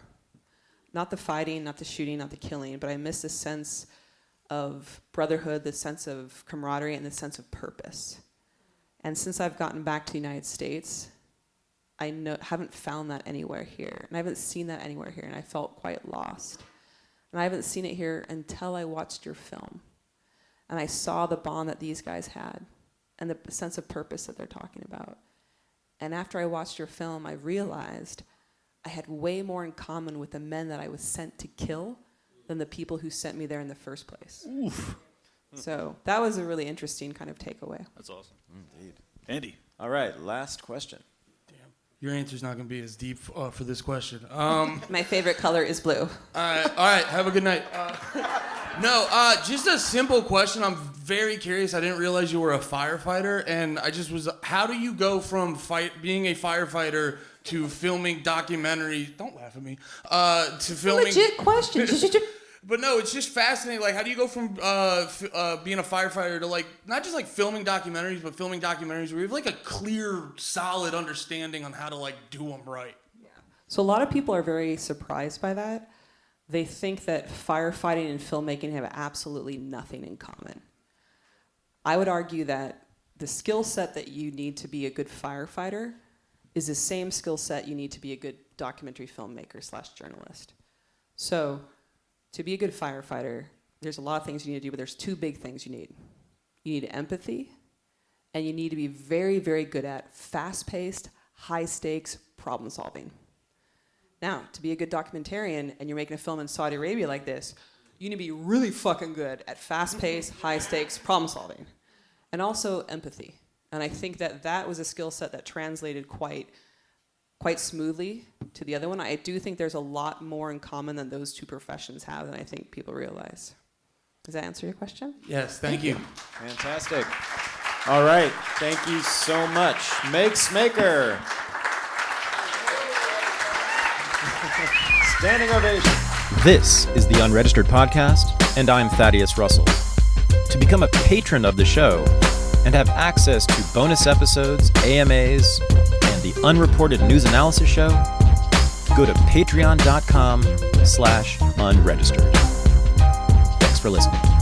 Not the fighting, not the shooting, not the killing, but I miss this sense of brotherhood, this sense of camaraderie, and this sense of purpose. And since I've gotten back to the United States, I haven't found that anywhere here. And I haven't seen that anywhere here, and I felt quite lost. And I haven't seen it here until I watched your film. And I saw the bond that these guys had and the sense of purpose that they're talking about. And after I watched your film, I realized I had way more in common with the men that I was sent to kill than the people who sent me there in the first place. Oof. So that was a really interesting kind of takeaway. That's awesome. Indeed. Andy. All right, last question. Your answer's not going to be as deep for this question. My favorite color is blue. All right. Have a good night. Just a simple question. I'm very curious. I didn't realize you were a firefighter, and I just was. How do you go from being a firefighter to filming documentaries? Don't laugh at me. To filming. Legit question. But no, it's just fascinating. Like, how do you go from being a firefighter to like not just like filming documentaries, but filming documentaries where you have like a clear, solid understanding on how to like do them right? Yeah. So a lot of people are very surprised by that. They think that firefighting and filmmaking have absolutely nothing in common. I would argue that the skill set that you need to be a good firefighter is the same skill set you need to be a good documentary filmmaker / journalist. So to be a good firefighter, there's a lot of things you need to do, but there's two big things you need. You need empathy, and you need to be very, very good at fast-paced, high-stakes problem solving. Now, to be a good documentarian and you're making a film in Saudi Arabia like this, you need to be really fucking good at fast-paced, high-stakes problem solving. And also empathy. And I think that was a skill set that translated quite smoothly to the other one. I do think there's a lot more in common than those two professions have than I think people realize. Does that answer your question? Yes, thank you. Fantastic. All right, thank you so much. Meg Smaker. Standing ovation. This is the Unregistered podcast, and I'm Thaddeus Russell. To become a patron of the show and have access to bonus episodes, AMAs, and the Unreported News Analysis Show, go to patreon.com/unregistered. Thanks for listening.